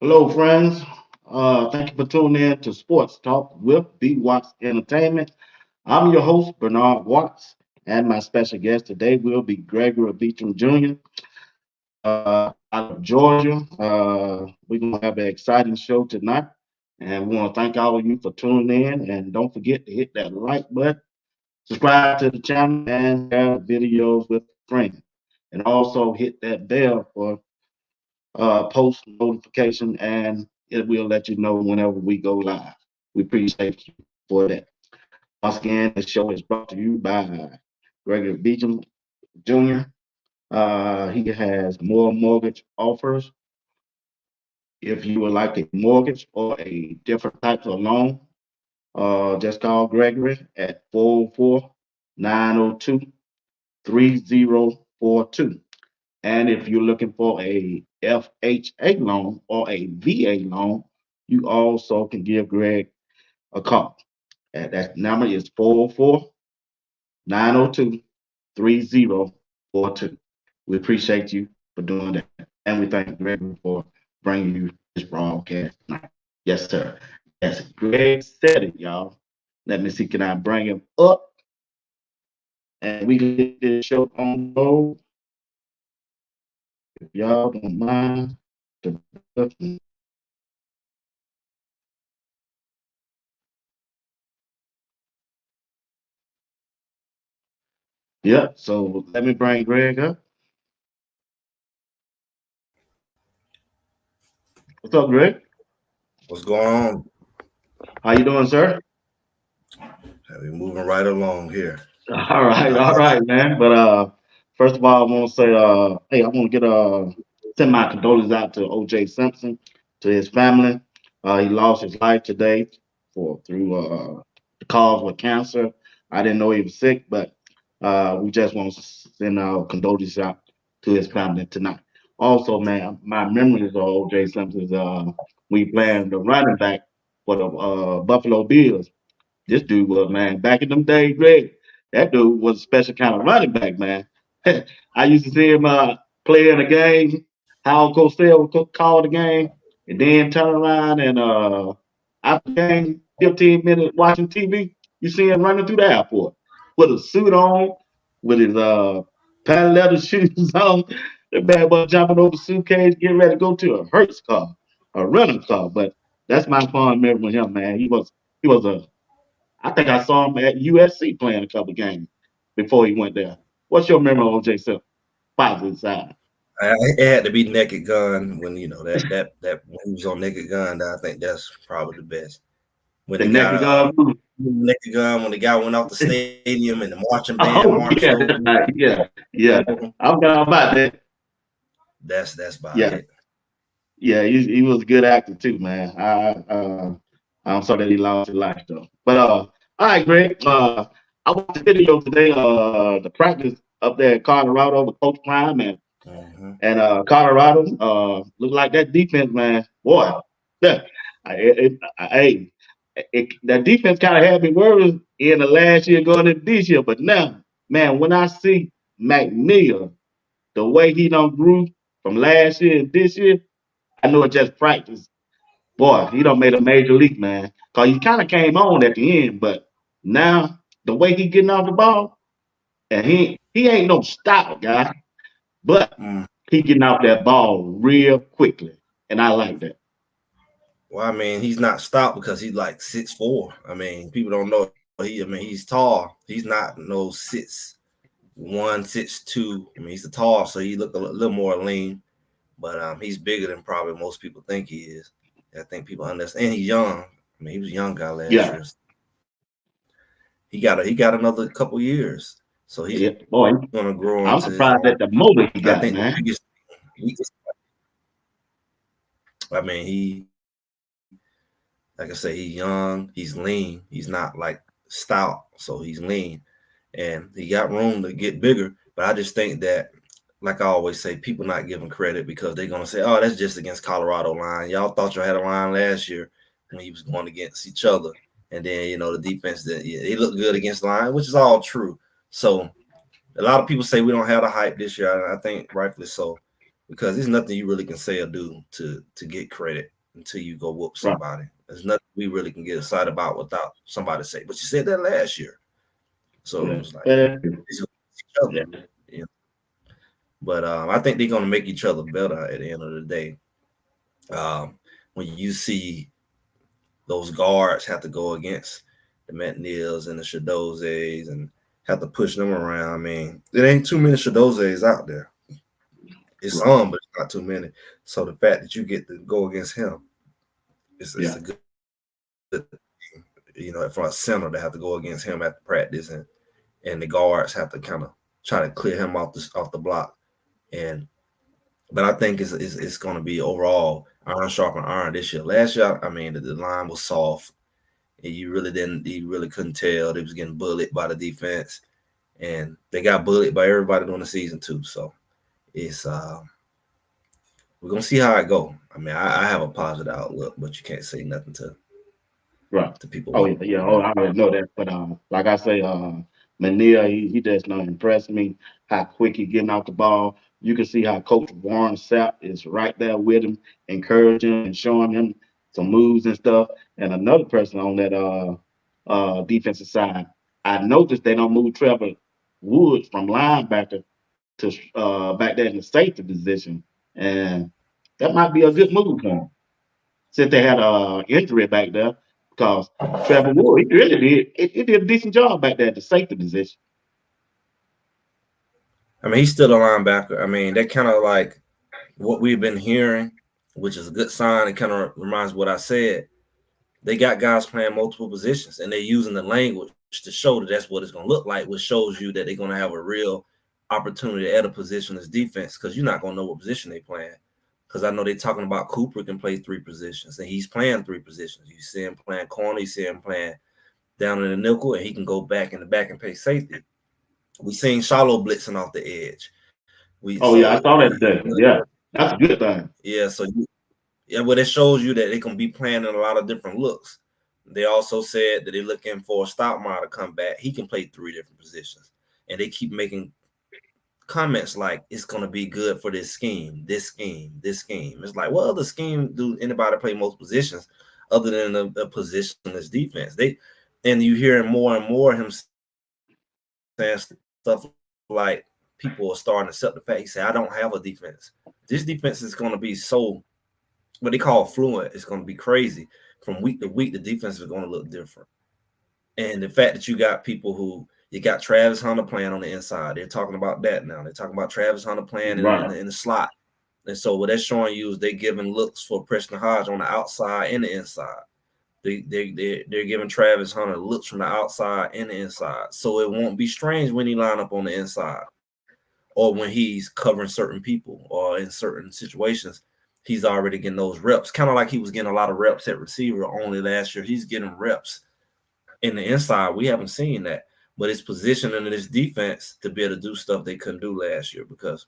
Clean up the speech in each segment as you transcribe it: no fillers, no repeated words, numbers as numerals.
Hello, friends. Thank you for tuning in to Sports Talk with B. Watts Entertainment. I'm your host, Bernard Watts, and my special guest today will be Gregory Beecham Jr. Out of Georgia. We're going to have an exciting show tonight, and we want to thank all of you for tuning in. And don't forget to hit that like button, subscribe to the channel, and share the videos with friends. And also hit that bell for post notification, and it will let you know whenever we go live. We appreciate you for that. Once again, the show is brought to you by Gregory Beecham Jr. He has more mortgage offers. If you would like a mortgage or a different type of loan, just call Gregory at 404 902 3042. And if you're looking for a FHA loan or a VA loan, you also can give Greg a call. And that number is 404 902 3042. We appreciate you for doing that. And we thank Greg for bringing you this broadcast tonight. Yes, sir. Yes, Greg said it, y'all. Let me see, can I bring him up? And we can get this show on the road. If y'all don't mind. Yeah, so let me bring Greg up. What's up, Greg? What's going on? How you doing, sir? We moving right along here. How All about right, man. But first of all, I want to say, hey, I want to get send my condolences out to O.J. Simpson, to his family. He lost his life today through the cause with cancer. I didn't know he was sick, but we just want to send our condolences out to his family tonight. Also, man, my memories of O.J. Simpson is we playing the running back for the Buffalo Bills. This dude was, man, back in them days, Greg. That dude was a special kind of running back, man. I used to see him play in a game, how Cosell would call the game, and then turn around and after the game, 15 minutes watching TV, you see him running through the airport with a suit on, with his patent leather shoes on. The bad boy jumping over the suitcase, getting ready to go to a Hertz car, a rental car. But that's my fond memory with him, man. He was a I think I saw him at USC playing a couple games before he went there. What's your memory of OJ Simpson? Positive side. it had to be Naked Gun when that when he was on Naked Gun. I think that's probably the best. When The the guy naked gun movie. Naked Gun, when the guy went off the stadium and the marching band Oh marched yeah, over, that's right. Yeah, yeah. over him. I'm not about that. That's about Yeah, it. yeah. He was a good actor too, man. I'm sorry that he lost his life though. But all right, Greg. I watched the video today. The practice up there in Colorado with Coach Prime Hmm. and Colorado. Look like that defense, man. Boy, yeah. Hey, that defense kind of had me worried in the last year going into this year, but now, man, when I see McNeil, the way he done grew from last year and this year, I know it just practice. Boy, he done made a major leap, man. Cause he kind of came on at the end, but now the way he getting off the ball, and he ain't no stop guy, but Mm. he getting off that ball real quickly, and I like that. Well, I mean, he's not stopped because he's like 6'4". I mean, people don't know I mean, he's tall. He's not no 6'1", 6'2". I mean, he's a tall, so he look a little more lean. But he's bigger than probably most people think he is. I think people understand. And he's young. I mean, he was a young guy last Yeah, year. He got another couple years, so he's yeah, boy. gonna grow I'm into his. surprised at the motor he I got, think the man. biggest. I mean, like I say, he's young. He's lean. He's not like stout, so he's lean, and he got room to get bigger. But I just think that, like I always say, people not giving credit because they're gonna say, "Oh, that's just against Colorado line. Y'all thought y'all had a line last year when he was going against each other, and then the defense that he looked good against line, which is all true." So a lot of people say we don't have the hype this year, and I think rightfully so. because there's nothing you really can say or do to get credit until you go whoop Right. somebody. There's nothing we really can get excited about without somebody say, but you said that last year. So Yeah. it's like Yeah. it's each other. Yeah. You know? But I think they're gonna make each other better at the end of the day. When you see those guards have to go against the McNeils and the Shadozes and have to push them around. I mean, there ain't too many Shadozes out there. It's Right. some, but it's not too many. So the fact that you get to go against him, it's Yeah. a good thing. For a center to have to go against him after practice, and the guards have to kind of try to clear him off the block. And but I think it's going to be overall iron sharpen iron this year. Last year, I mean, the line was soft, and you really couldn't tell they was getting bullied by the defense, and they got bullied by everybody during the season too. So it's we're gonna see how it go. I mean, I have a positive outlook, but you can't say nothing Right. to people Oh what yeah, yeah. you Oh, know. I already know that. But like I say, Manila, he just not impressed me. How quick he getting off the ball. You can see how Coach Warren Sapp is right there with him, encouraging him and showing him some moves and stuff. And another person on that defensive side, I noticed they don't move Trevor Woods from linebacker to back there in the safety position, and that might be a good move for him since they had a injury back there because Trevor Wood, he really he did a decent job back there at the safety position. I mean, he's still a linebacker. I mean, that kind of like what we've been hearing, which is a good sign. It kind of reminds what I said. They got guys playing multiple positions, and they're using the language to show that that's what it's going to look like, which shows you that they're going to have a real opportunity at a position as defense because you're not going to know what position they playing. Because I know they're talking about Cooper can play three positions, and he's playing three positions. You see him playing corner, you see him playing down in the nickel, and he can go back in the back and play safety. We seen shallow blitzing off the edge. Oh yeah, I saw that today. Yeah, that's a good thing. Yeah, so yeah, but it shows you that they can be playing in a lot of different looks. They also said that they're looking for a Stoutmire to come back. He can play three different positions, and they keep making comments like it's going to be good for this scheme, this scheme, this scheme. It's like, well, the scheme do anybody play most positions other than a positionless defense? And you hear more and more him saying stuff like people are starting to accept the fact. He said, I don't have a defense. This defense is going to be so what they call fluent. It's going to be crazy. From week to week, the defense is going to look different. And the fact that you got people who you got Travis Hunter playing on the inside, they're talking about that now. They're talking about Travis Hunter playing in the Right, slot. And so what that's showing you is they're giving looks for Preston Hodge on the outside and the inside. They're giving Travis Hunter looks from the outside and the inside. So it won't be strange when he line up on the inside or when he's covering certain people or in certain situations. He's already getting those reps, kind of like he was getting a lot of reps at receiver only last year. He's getting reps in the inside. We haven't seen that, but it's positioning this defense to be able to do stuff they couldn't do last year because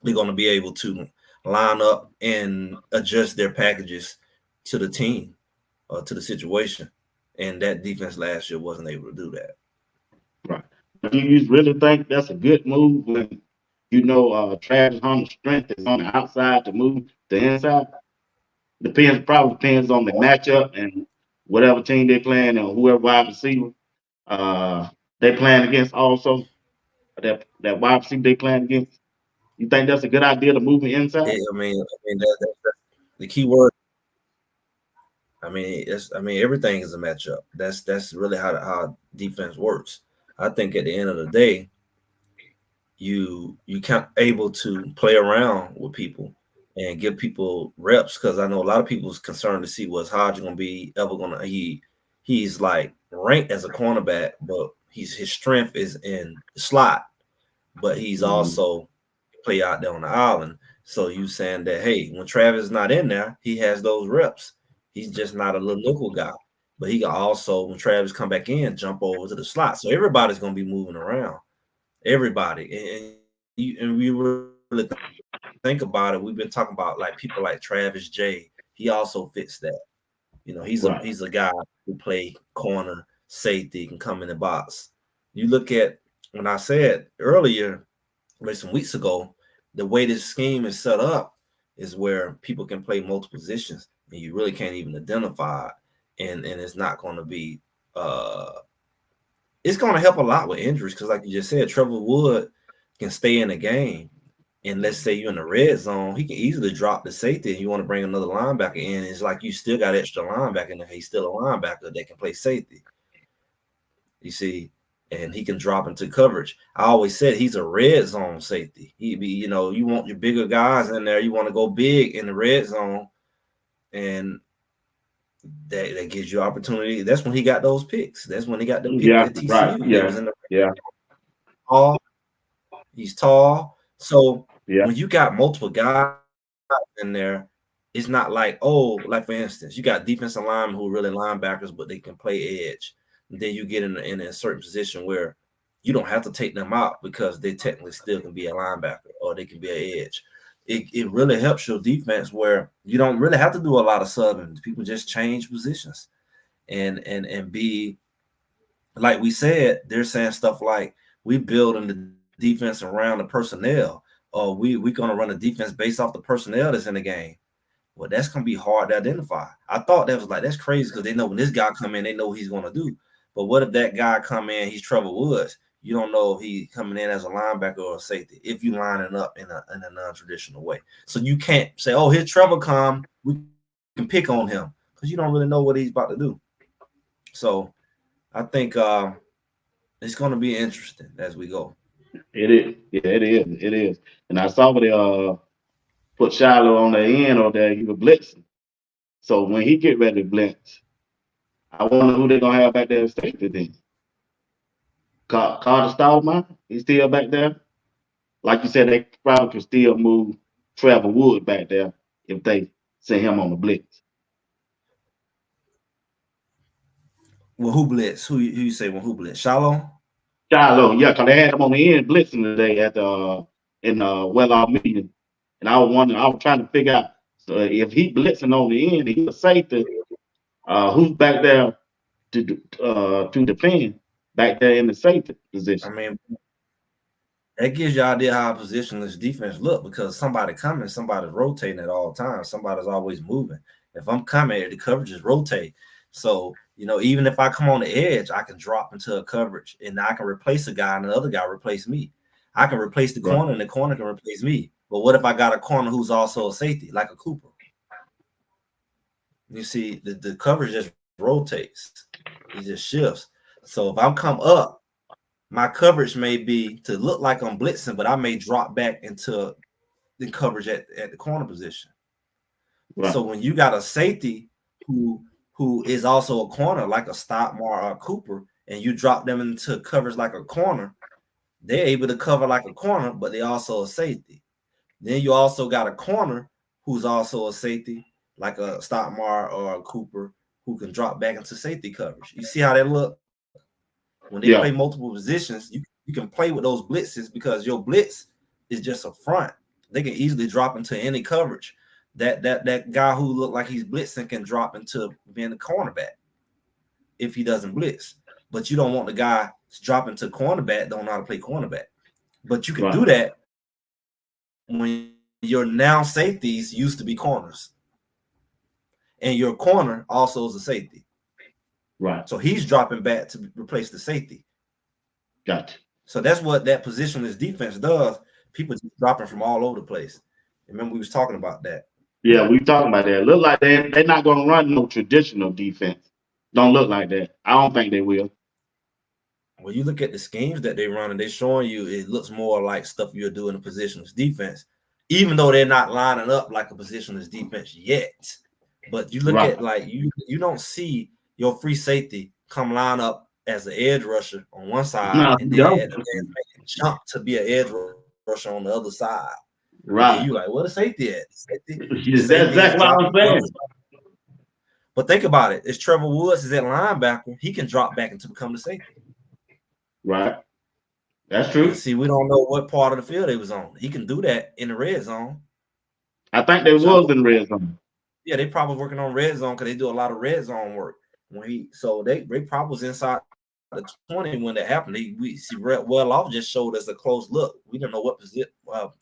they're going to be able to line up and adjust their packages to the team or to the situation. And that defense last year wasn't able to do that. right. Do you really think that's a good move when you know Travis Hunter's strength is on the outside to move the inside? Probably depends on the matchup and whatever team they playing and whoever wide receiver uh they playing against also that wide receiver they playing against. You think that's a good idea to move it inside? That's the key word. Everything is a matchup. That's really how defense works. I think at the end of the day, you can't able to play around with people and give people reps because I know a lot of people's concerned to see what's Hodge gonna be ever gonna he's like ranked as a cornerback, but his strength is in the slot, but he's Mhm. also play out there on the island. So you saying that hey, when Travis is not in there, he has those reps. He's just not a little nickel guy. But he can also, when Travis come back in, jump over to the slot. So everybody's gonna be moving around. Everybody. And we really think about it. We've been talking about like people like Travis J. He also fits that. He's a guy Right. who play corner, safety, can come in the box. You look at when I said earlier, maybe some weeks ago, the way this scheme is set up is where people can play multiple positions and you really can't even identify it. And it's not going to be it's going to help a lot with injuries because, like you just said, Trevor Wood can stay in the game. And let's say you're in the red zone, he can easily drop the safety and you want to bring another linebacker in. It's like you still got extra linebacker, and he's still a linebacker that can play safety. You see, and he can drop into coverage. I always said he's a red zone safety. He be, you know, you want your bigger guys in there. You want to go big in the red zone, and that gives you opportunity. That's when he got those picks. That's when he got the pick Yeah, at right. TCU. They Yeah, was in the yeah, tall. He's tall. So yeah, when you got multiple guys in there, it's not like, oh, like for instance, you got defensive linemen who are really linebackers, but they can play edge. And then you get in a certain position where you don't have to take them out because they technically still can be a linebacker or they can be an edge. It really helps your defense where you don't really have to do a lot of subbing. People just change positions and be like we said. They're saying stuff like we building the defense around the personnel, or we gonna run a defense based off the personnel that's in the game. Well, that's gonna be hard to identify. I thought that was like that's crazy because they know when this guy come in, they know what he's gonna do. But what if that guy come in, he's Trevor Woods? You don't know if he's coming in as a linebacker or a safety if you lining up in a non-traditional way. So you can't say, oh, here's Trevor come, we can pick on him because you don't really know what he's about to do. So I think it's gonna be interesting as we go. it is. Yeah, it is. It is. And I saw where they put Shiloh on the end or there. He was blitzing. So when he get ready to blitz, I wonder who they gonna have back there safety then. Carter Stallman, he's still back there. Like you said, they probably could still move Trevor Wood back there if they send him on the blitz. Well, who blitz? Who you say when who blitz? Shallow? Shiloh, yeah, because they had him on the end blitzing today at the in well our meeting. And I was wondering, I was trying to figure out so if he blitzing on the end, he's a safety, who's back there to defend back there in the safety I position. mean, that gives you an idea how positionless defense look because somebody coming, somebody's rotating at all times. Somebody's always moving. If I'm coming, the coverages rotate. So, you know, even if I come on the edge, I can drop into a coverage and I can replace a guy and the other guy replace me. I can replace the Right, corner and the corner can replace me. But what if I got a corner who's also a safety, like a Cooper? You see, the coverage just rotates. It just shifts. So if I'm come up, my coverage may be to look like I'm blitzing, but I may drop back into the coverage at the corner position. right, So when you got a safety who is also a corner, like a Stockmar or a Cooper, and you drop them into coverage like a corner, they're able to cover like a corner, but they also a safety. Then you also got a corner who's also a safety, like a Stockmar or a Cooper, who can drop back into safety coverage. You see how they look? When they play yeah, multiple positions, you can play with those blitzes because your blitz is just a front. They can easily drop into any coverage. That guy who looked like he's blitzing can drop into being a cornerback if he doesn't blitz. But you don't want the guy dropping to cornerback, don't know how to play cornerback. But you can do right, that when your now safeties used to be corners. And your corner also is a safety. right. So he's dropping back to replace the safety. Gotcha. So that's what that positionless defense does. People just dropping from all over the place. Remember, we was talking about that. Yeah, we talking about that. Look like they're not gonna run no traditional defense. Don't look like that. I don't think they will. When you look at the schemes that they run and they're showing you, it looks more like stuff you'll do in a positionless defense, even though they're not lining up like a positionless defense yet. But you look Right. at like you don't see your free safety come line up as an edge rusher on one side, No, and you then don't. at the last minute jump to be an edge rusher on the other side. And then you like, Right. what a safety at? Safety That's is exactly dropping what I'm coverage. saying. But think about it. If Trevor Woods is at linebacker, he can drop back and to become the safety. Right. That's And true. see, we don't know what part of the field they was on. He can do that in the red zone. I think they Which I was know, in red zone. yeah, they probably working on red zone because they do a lot of red zone work. When he so they probably was inside the red zone. the 20 when that happened. We see well off just showed us a close look. We didn't know what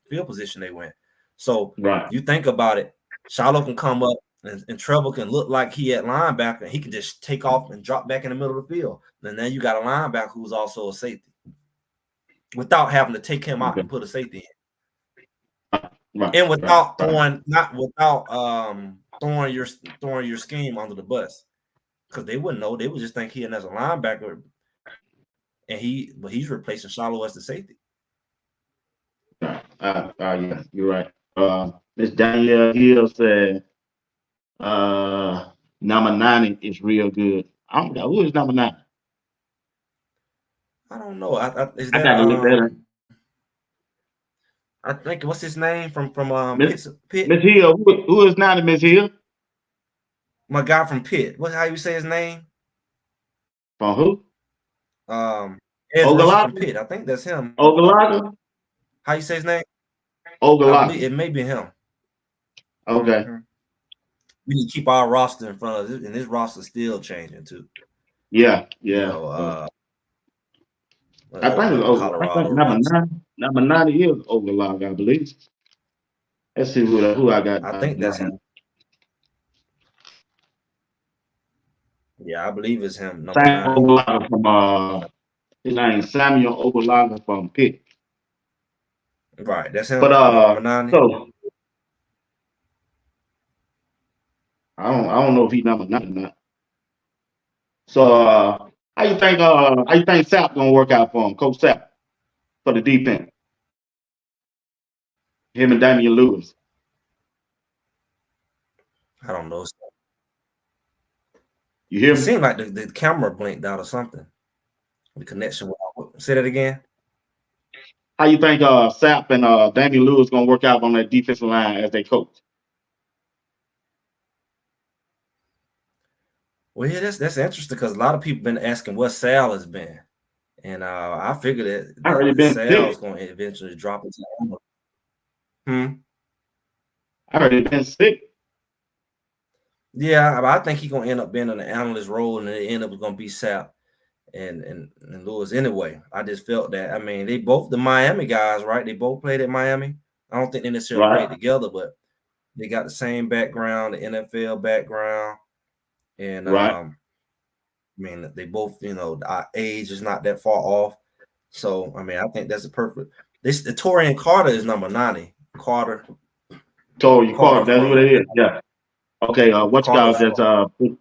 field position they went. So Right. you think about it, Shiloh can come up and Trevor can look like he at linebacker, and he can just take off and drop back in the middle of the field. And then you got a linebacker who's also a safety without having to take him out Okay. and put a safety in. Right. And without Right. throwing your scheme under the bus, because they wouldn't know. They would just think he in as a linebacker, and he's replacing Shiloh as the safety. Right. Yeah, you're right. Miss Danielle Hill said, number 90 is real good. I don't know who is number 9. I don't know. Is I that gotta look at it. I think what's his name from Miss Pitt? Miss Hill. Who is 90? Miss Hill? My guy from Pitt. How you say his name? From who? Edge rusher from Ogallala? Pitt. I think that's him. Ogallala? How you say his name? I believe Ogallala. it may be him. Okay. Mm-hmm. We need to keep our roster in front of it, and this roster's still changing too. Yeah. You know, I think it's Ogallala. I think Colorado number runs. 9. Number 90 is Ogallala, I believe. Let's see who I got. I think that's him. Yeah, I believe it's him. Number 90. Ogallala from his name Samuel Ogallala from Pitt. Right, that's him. But number 90. so I don't know if he's number 9 or not. So how you think Sapp gonna work out for him, Coach Sapp, for the defense? Him and Damian Lewis. I don't know. You hear It me? seemed like the camera blinked out or something. The connection. Say that again. How you think Sapp and Damian Lewis gonna work out on that defensive line as they coach? Well, yeah, that's interesting because a lot of people been asking what Sal has been, and I figured I already that been Sal's sick. going to eventually drop into. I already been sick. Yeah, but I think he's gonna end up being in an analyst role, and it end up gonna be Sal and Lewis anyway. I just felt that. I mean, they both the Miami guys, right? They both played at Miami. I don't think they necessarily Right. played together, but they got the same background, the NFL background, and Right. I mean, they both, our age is not that far off. So, I mean, I think that's a perfect. The Torian Carter is number 90. Carter. Told you, Carter. That's what from it is. Yeah. Okay. What you Carter call that's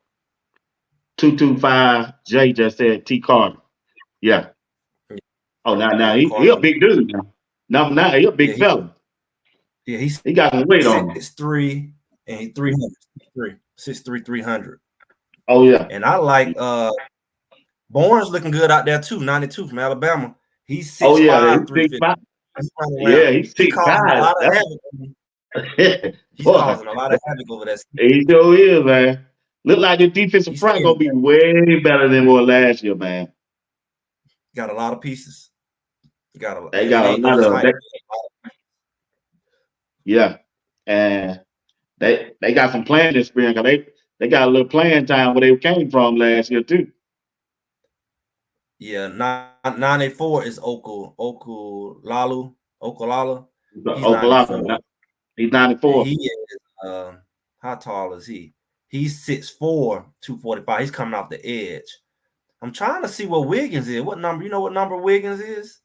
225J just said T Carter. Yeah. Oh, now he a Carter's big dude now. Number 9, he a yeah, big fella. he's He got some weight on him. 6'3" and he's 300. 6'3", 300. Oh yeah. And I like Barnes looking good out there too. 92 from Alabama. He's 6'5", Oh yeah, he's 350. 6'5". He's running around. Yeah, he's He causing a 6'5". lot of havoc. He's Boy, causing a lot of havoc over that. he sure is, man. Look like the defensive He's front gonna be way better than what last year, man. got a lot of pieces. It They got a ain't no lot of slight. yeah, and they got some playing experience. 'Cause they got a little playing time where they came from last year too. Yeah, 94 is Okulala. He's Oklahoma, 94. he's And 94. he is how tall is he? He's 6'4", 245. He's coming off the edge. I'm trying to see what Wiggins is. What number? You know what number Wiggins is?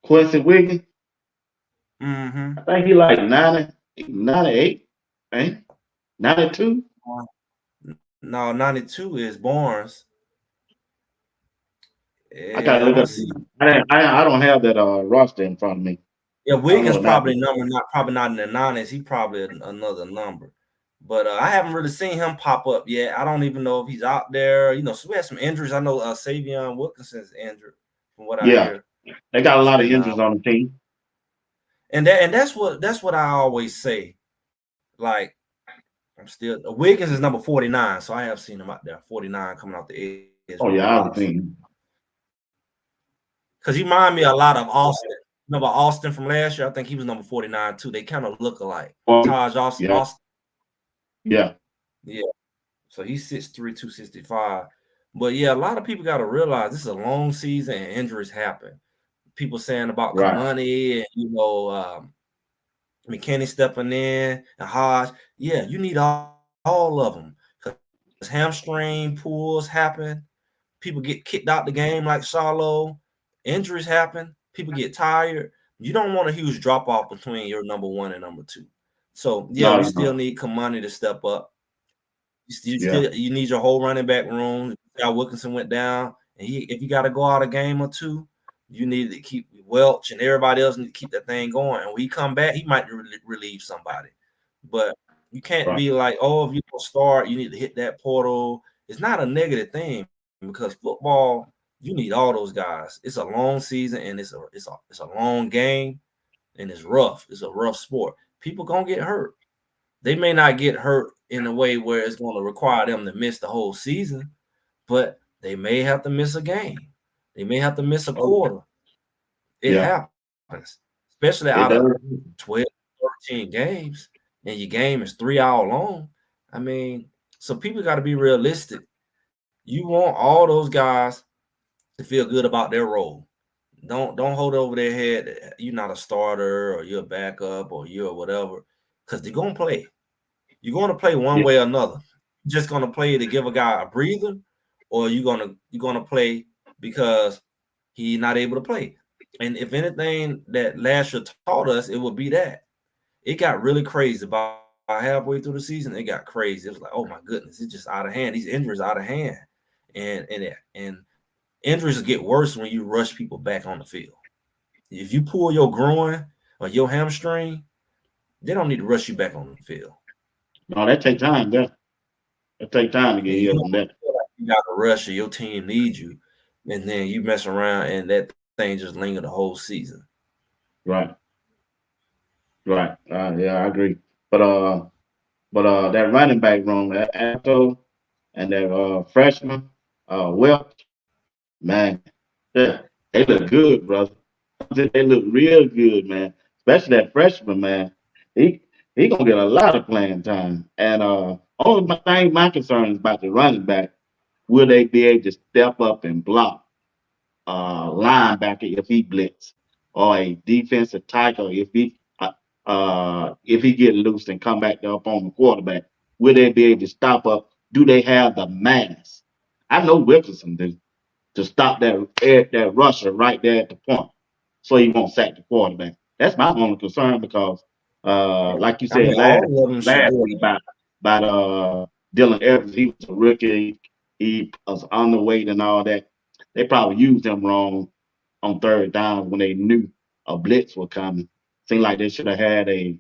Quincy Wiggins. Mm-hmm. I think he like 98, right? 92. No, 92 is Barnes. I gotta look up. I don't have that roster in front of me. Yeah, Wiggins probably not not in the 90s. He probably another number. But I haven't really seen him pop up yet. I don't even know if he's out there. So we had some injuries. I know Savion Wilkinson's injured, from what I hear. They got a lot of injuries on the team. And that's what I always say. Like, I'm still Wiggins is number 49, so I have seen him out there. 49 coming off the edge. Oh yeah, I've seen. Because he reminded me a lot of Austin. Remember Austin from last year? I think he was number 49 too. They kind of look alike. Taj Austin. Yeah. Yeah. So he's 6'3", 265. But yeah, a lot of people got to realize this is a long season and injuries happen. People saying about Right. Kamani and McKinney stepping in and Hodge. Yeah, you need all of them because hamstring pulls happen. People get kicked out the game like Charlo. Injuries happen. People get tired. You don't want a huge drop off between your number one and number two. So yeah, No, we no, still no. need Kamani to step up. Yeah. You need your whole running back room. Al Wilkinson went down, and if you got to go out a game or two, you need to keep Welch and everybody else need to keep that thing going. And when he come back, he might relieve somebody, but you can't Right. be like, oh, if you don't start, you need to hit that portal. It's not a negative thing because football, you need all those guys. It's a long season and it's a long game and it's rough. It's a rough sport. People gonna get hurt. They may not get hurt in a way where it's going to require them to miss the whole season, but they may have to miss a game. They may have to miss a Oh, yeah. quarter. It Yeah. happens, especially out of It does. 12, 13 games, and your game is 3 hour long. I mean, so people got to be realistic. You want all those guys to feel good about their role. Don't hold it over their head that you're not a starter or you're a backup or you're whatever, because they're gonna play. You're going to play one Yeah. way or another. You're just going to play to give a guy a breather, or you're gonna play because he's not able to play. And if anything that last year taught us, it would be that. It got really crazy about halfway through the season. It got crazy. It was like, oh my goodness, it's just out of hand. These injuries out of hand, and injuries get worse when you rush people back on the field. If you pull your groin or your hamstring, they don't need to rush you back on the field. No, that take time. That take time to And get you healed don't from that. feel like you got to rush or your team needs you, and then you mess around and that thing just linger the whole season. Right. Right. Yeah, I agree. But that running back room, that Alto and that freshman, Welch, man, yeah, they look good, brother. They look real good, man. Especially that freshman, man. He he gonna get a lot of playing time. And my concern is about the running back. Will they be able to step up and block linebacker if he blitz, or a defensive tackle if he get loose and come back up on the quarterback? Will they be able to stop up? Do they have the mass? I know Wilkerson do, to stop that rusher right there at the point, so he won't sack the quarterback. That's my only concern because, like you I mean, said all of them should last do week about Dylan Evans, he was a rookie, he was underweight and all that. They probably used him wrong on third down when they knew a blitz was coming. Seemed like they should have had a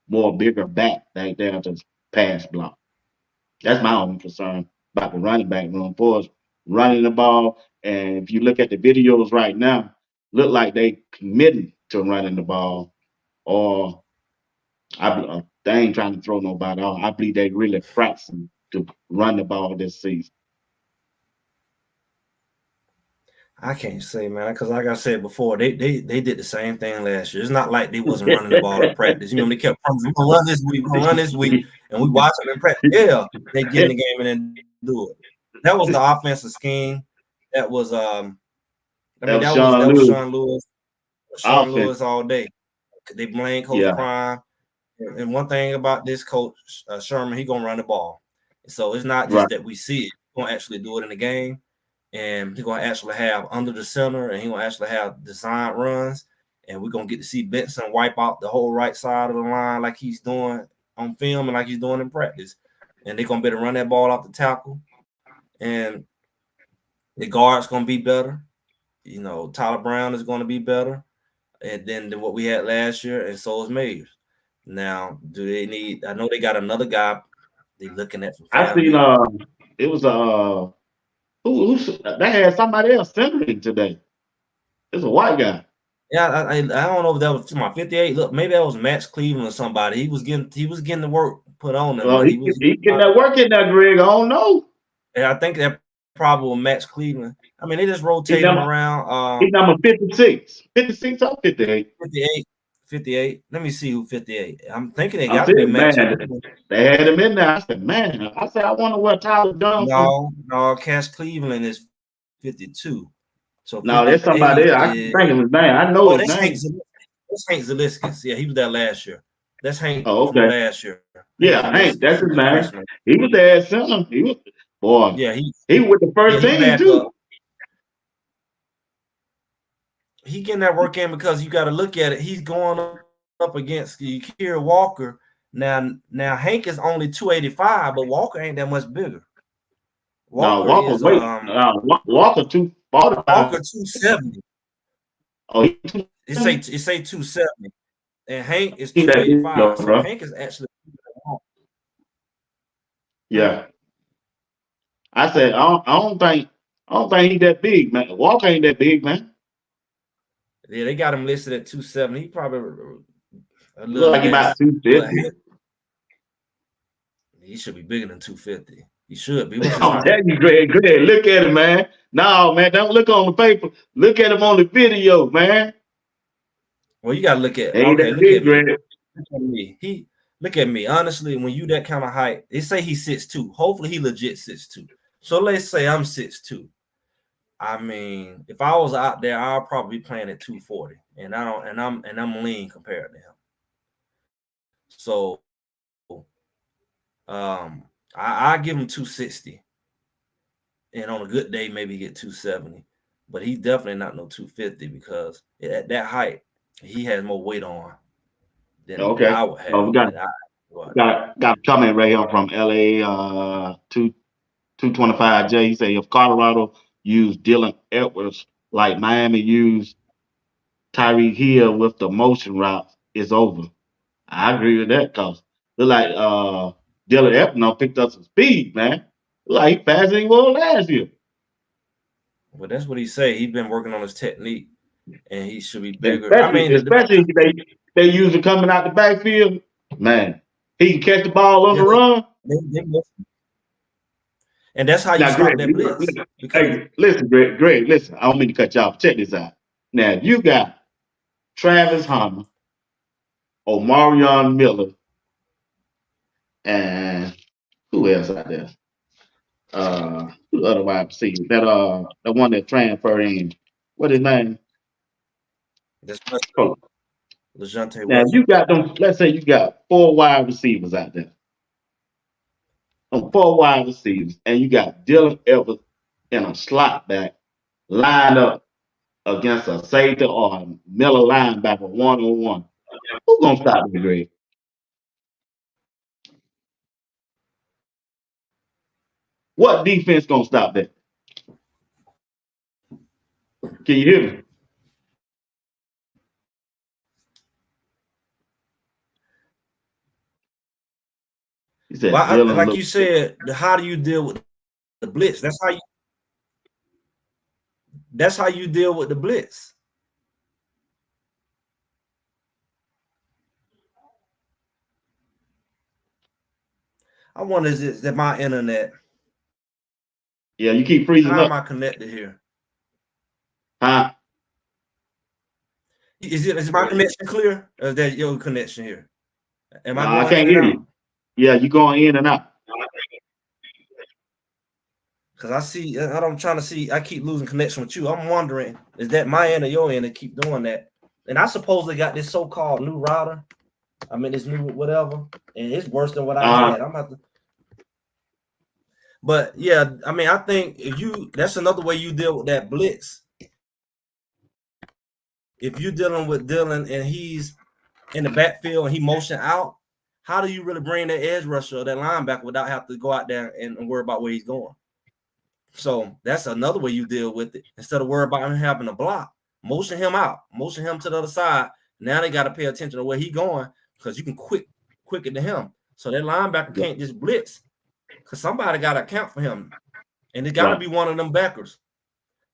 more bigger back back there to pass block. That's my only concern about the running back room for us running the ball. And if you look at the videos right now, look like they committing to running the ball, or they ain't trying to throw nobody off. I believe they really practicing to run the ball this season. I can't say, man, because like I said before, they did the same thing last year. It's not like they wasn't running the ball in practice. You know, they kept promising, we're gonna run this week, we're gonna run this week, and we watch them in practice. Yeah, they get in the game and then do it. That was the offensive scheme. That was That was that Sean was Lewis Sean offense. Lewis all day. They blame Coach Yeah, Prime. And one thing about this coach Sherman, he gonna run the ball. So it's not right. just that we see it; he's gonna actually do it in the game, and he's gonna actually have under the center, and he's gonna actually have design runs, and we're gonna get to see Benson wipe out the whole right side of the line like he's doing on film and like he's doing in practice, and they're gonna be able to run that ball off the tackle, and the guard's gonna be better. You know, Tyler Brown is gonna be better, and than what we had last year, and so is Mayers. Now, do they need? I know they got another guy they looking at from I seen FAMU. it was who they had somebody else centering today. It's a white guy. Yeah, I don't know if that was to my 58. Look, maybe that was Max Cleveland or somebody. He was getting the work put on him, but He getting that work in there, Greg. I don't know. and I think that probably was Max Cleveland. I mean, they just He rotate him number around. he number 56. 56 or 58. 58, 58. Let me see who 58. I'm thinking they I'm got to be saying, matching. man, they had him in there. I said, man, I said, I wonder what Tyler Johnson. No, Cash Cleveland is 52. So No, there's 58 somebody there. I is can think of his name. I know oh, his that's Hank name. Zeliskis. That's Hank Zeliskis. Yeah, he was there last year. That's Hank Oh, from okay. last year. Hank Yeah, Hank, Zeliskis, that's his the name. freshman. He was there at center. He was, boy, Yeah, he with the first he team back up. too. He getting that work in because you got to look at it. He's going up against Kira Walker. Now Hank is only 285, but Walker ain't that much bigger. No, Walker Walker, is wait, Walker 245. Walker 270. Oh, he It say 270, and Hank is that big, 285. So bro. Hank is actually hmm? Yeah, I said, I don't think he's that big, man. Walker ain't that big, man. Yeah, they got him listed at 270. He probably a Look little like he about less, but 250. he should be bigger than 250. He should be. What's his I'm height? telling you, Greg, look at him, man. No, man, don't look on the paper. Look at him on the video, man. Well, you gotta look at Ain't okay, that look big, at me. Greg. Look at me. Look at me. Honestly, when you that kind of height, they say he 6'2". Hopefully he legit 6'2". So let's say I'm 6'2". I mean, if I was out there, I'll probably be playing at 240. And I'm lean compared to him. So I give him 260. And on a good day, maybe get 270. But he's definitely not no 250 because at that height, he has more weight on than Okay. I would Oh, have. we That I would. got a comment right here from LA 225J. He say if Colorado used Dylan Edwards like Miami used Tyreek Hill with the motion routes, it's over. I agree with that because look like Dylan Edwards now picked up some speed, man. Look like he faster than he was last year. But that's what he say. He's been working on his technique, and he should be And bigger. I mean, especially they use it coming out the backfield, man. He can catch the ball on yeah, the run. they and that's how you Now, stop Greg, that blitz. Because hey, listen, Greg, listen. I don't mean to cut you off. Check this out. Now, you got Travis Hunter, Omarion Miller, and who else out there? Who other wide receiver? The one that transferred in. What his name? that's Oh, LeJounte now Wilson. you got them. Let's say you got four wide receivers out there. On four wide receivers, and you got Dylan Evans in a slot back lined up against a safety or a middle linebacker one on one. Who's gonna stop me, Greg? What defense gonna stop that? Can you hear me? He said Well, Dylan like you look. said, how do you deal with the blitz? That's how you deal with the blitz. I wonder is that my internet? Yeah, you keep freezing How am up. I connected here? Huh? Is my connection clear? Or is that your connection here? Am I No, I going in can't and hear out? you. Yeah, you going in and out. Because I see, I'm trying to see, I keep losing connection with you. I'm wondering, is that my end or your end that keep doing that? And I suppose they got this so-called new router. I mean, this new whatever, and it's worse than what I Uh, had. I'm about to, but yeah, I mean, I think that's another way you deal with that blitz. If you're dealing with Dylan and he's in the backfield and he motion out, how do you really bring that edge rusher or that linebacker without having to go out there and worry about where he's going? So that's another way you deal with it. Instead of worry about him having a block, motion him out, motion him to the other side. Now they got to pay attention to where he's going because you can quicken to him. So that linebacker yeah, can't just blitz because somebody got to account for him. And it got to right. be one of them backers.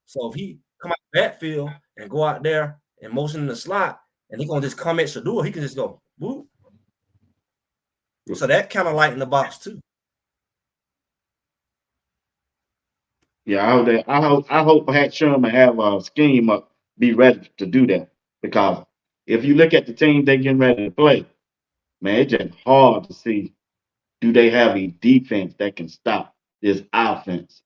So if he come out the backfield and go out there and motion in the slot, and they're gonna just come at Shador, he can just go whoop. So that kind of light in the box too. Yeah, I hope Pat Sherman have a scheme up, be ready to do that because if you look at the team they getting ready to play, man, it's just hard to see, do they have a defense that can stop this offense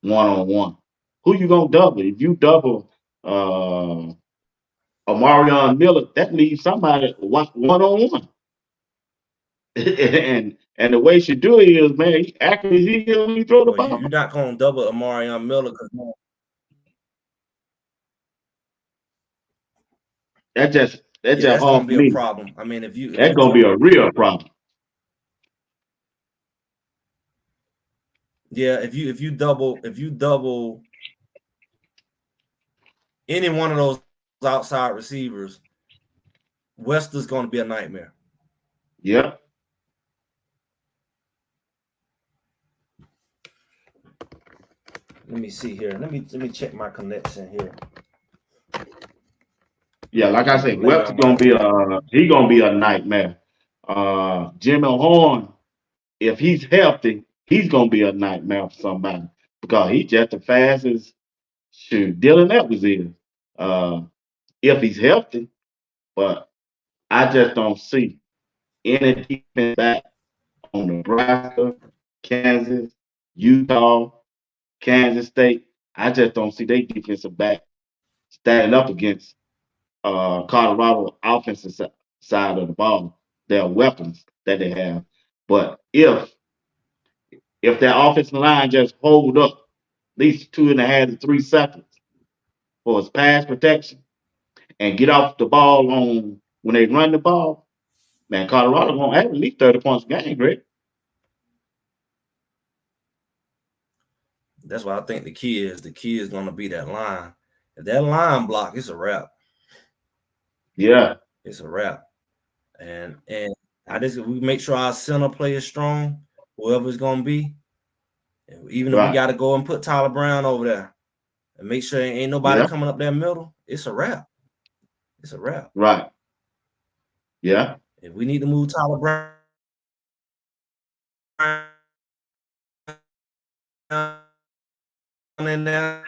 one on one? Who you gonna double? If you double uh Amarion Miller, that leaves somebody one on one. And the way she do it is, man, he accurate he is when he throw the Well, ball. you're not going to double Amarion Miller because That's yeah, just that's going hard to for be a me. problem. I mean, if That's you gonna be a real problem. yeah, if you double any one of those outside receivers, Wester's going to be a nightmare. Yep. Let me see here. Let me check my connection here. Yeah, like I said, Delay Webster on my gonna be connection. he gonna be a nightmare. Jimmy Horn, if he's healthy, he's gonna be a nightmare for somebody because he's just the fastest. Shoot, Dylan Edwards is. Uh, if he's healthy, but I just don't see any defense back on Nebraska, Kansas, Utah, Kansas State. I just don't see their defensive back standing up against Colorado offensive side of the ball, their weapons that they have. But if their offensive line just hold up at least 2.5 to 3 seconds for its pass protection and get off the ball on when they run the ball, man, Colorado won't have at least 30 points a game, Greg. That's what I think the key is. The key is going to be that line. If that line block, it's a wrap. Yeah. It's a wrap. And we make sure our center play is strong, whoever it's going to be. Even if we Right. got to go and put Tyler Brown over there and make sure ain't nobody Yeah. coming up that middle, it's a wrap. It's a wrap. Right. Yeah. If we need to move Tyler Brown in there,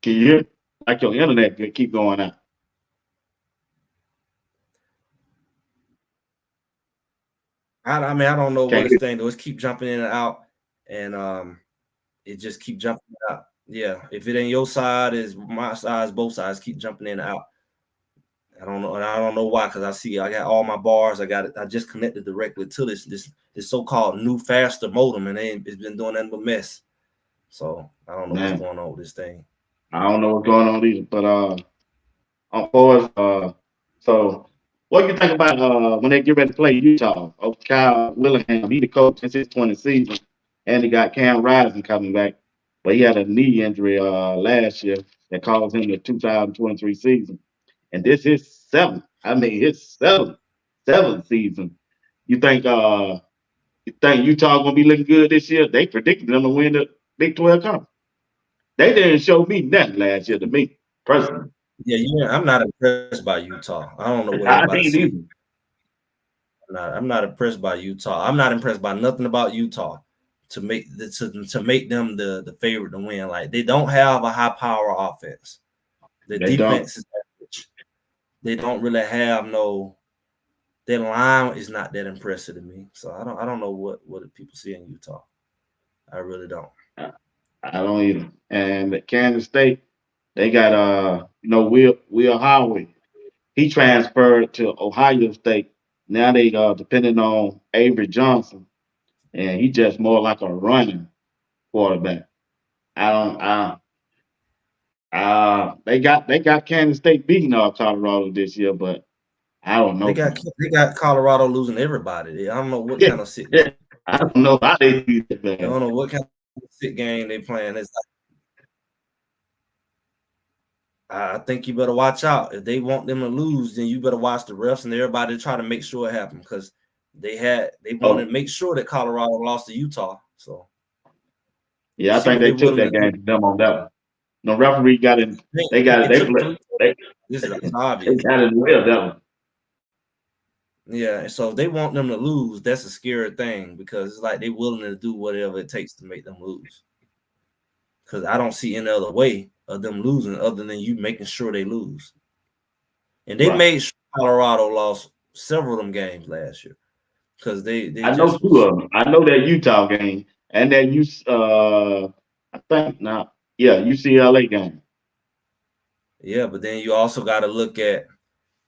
Can you hear? Like your internet could keep going out. I mean, I don't know what Can't this hear. thing does. Keep jumping in and out, and it just keep jumping out. Yeah, if it ain't your side, is my side, both sides keep jumping in and out. I don't know, and I don't know why, because I got all my bars. I just connected directly to this so-called new faster modem, and it's been doing nothing but mess. So I don't know what's Man, going on with this thing. I don't know what's going on either. But on forward, so what do you think about when they get ready to play Utah? Oh, Kyle Willingham, he the coach since his 20th season, and he got Cam Rising coming back, but he had a knee injury last year that caused him the 2023 season, and this is seventh. I mean, his seventh season. You think Utah gonna be looking good this year? They predicted them to win the Big 12 conference. They didn't show me nothing last year to me personally. Yeah, I'm not impressed by Utah. I don't know what I everybody ain't say. either. I'm not impressed by Utah. I'm not impressed by nothing about Utah to make them the favorite to win. Like, they don't have a high power offense. The They don't. defense is average. They don't really have their line is not that impressive to me. So I don't know what people see in Utah. I really don't. I don't either. And at Kansas State, they got Will Howard. He transferred to Ohio State. Now they depending on Avery Johnson, and he just more like a running quarterback. I don't. They got Kansas State beating Colorado this year, but I don't They know, got man. they got Colorado losing everybody. I don't know what kind of sick game. I don't know how they do that, I man. don't know what kind of sick game they playing. It's I think you better watch out. If they want them to lose, then you better watch the refs and everybody to try to make sure it happened, because they wanted Oh, to make sure that Colorado lost to Utah. So yeah, I see think what they they're took willing that to do. game to them on that one. No referee got in. They got it. They They took play. three. They, This is they obvious. got it well that one. Yeah, so if they want them to lose, that's a scary thing because it's like they willing to do whatever it takes to make them lose. Because I don't see any other way of them losing other than you making sure they lose. And they Right. made sure Colorado lost several of them games last year because they I know just two was. of them. I know that Utah game and that I think not. Yeah, UCLA game. Yeah, but then you also got to look at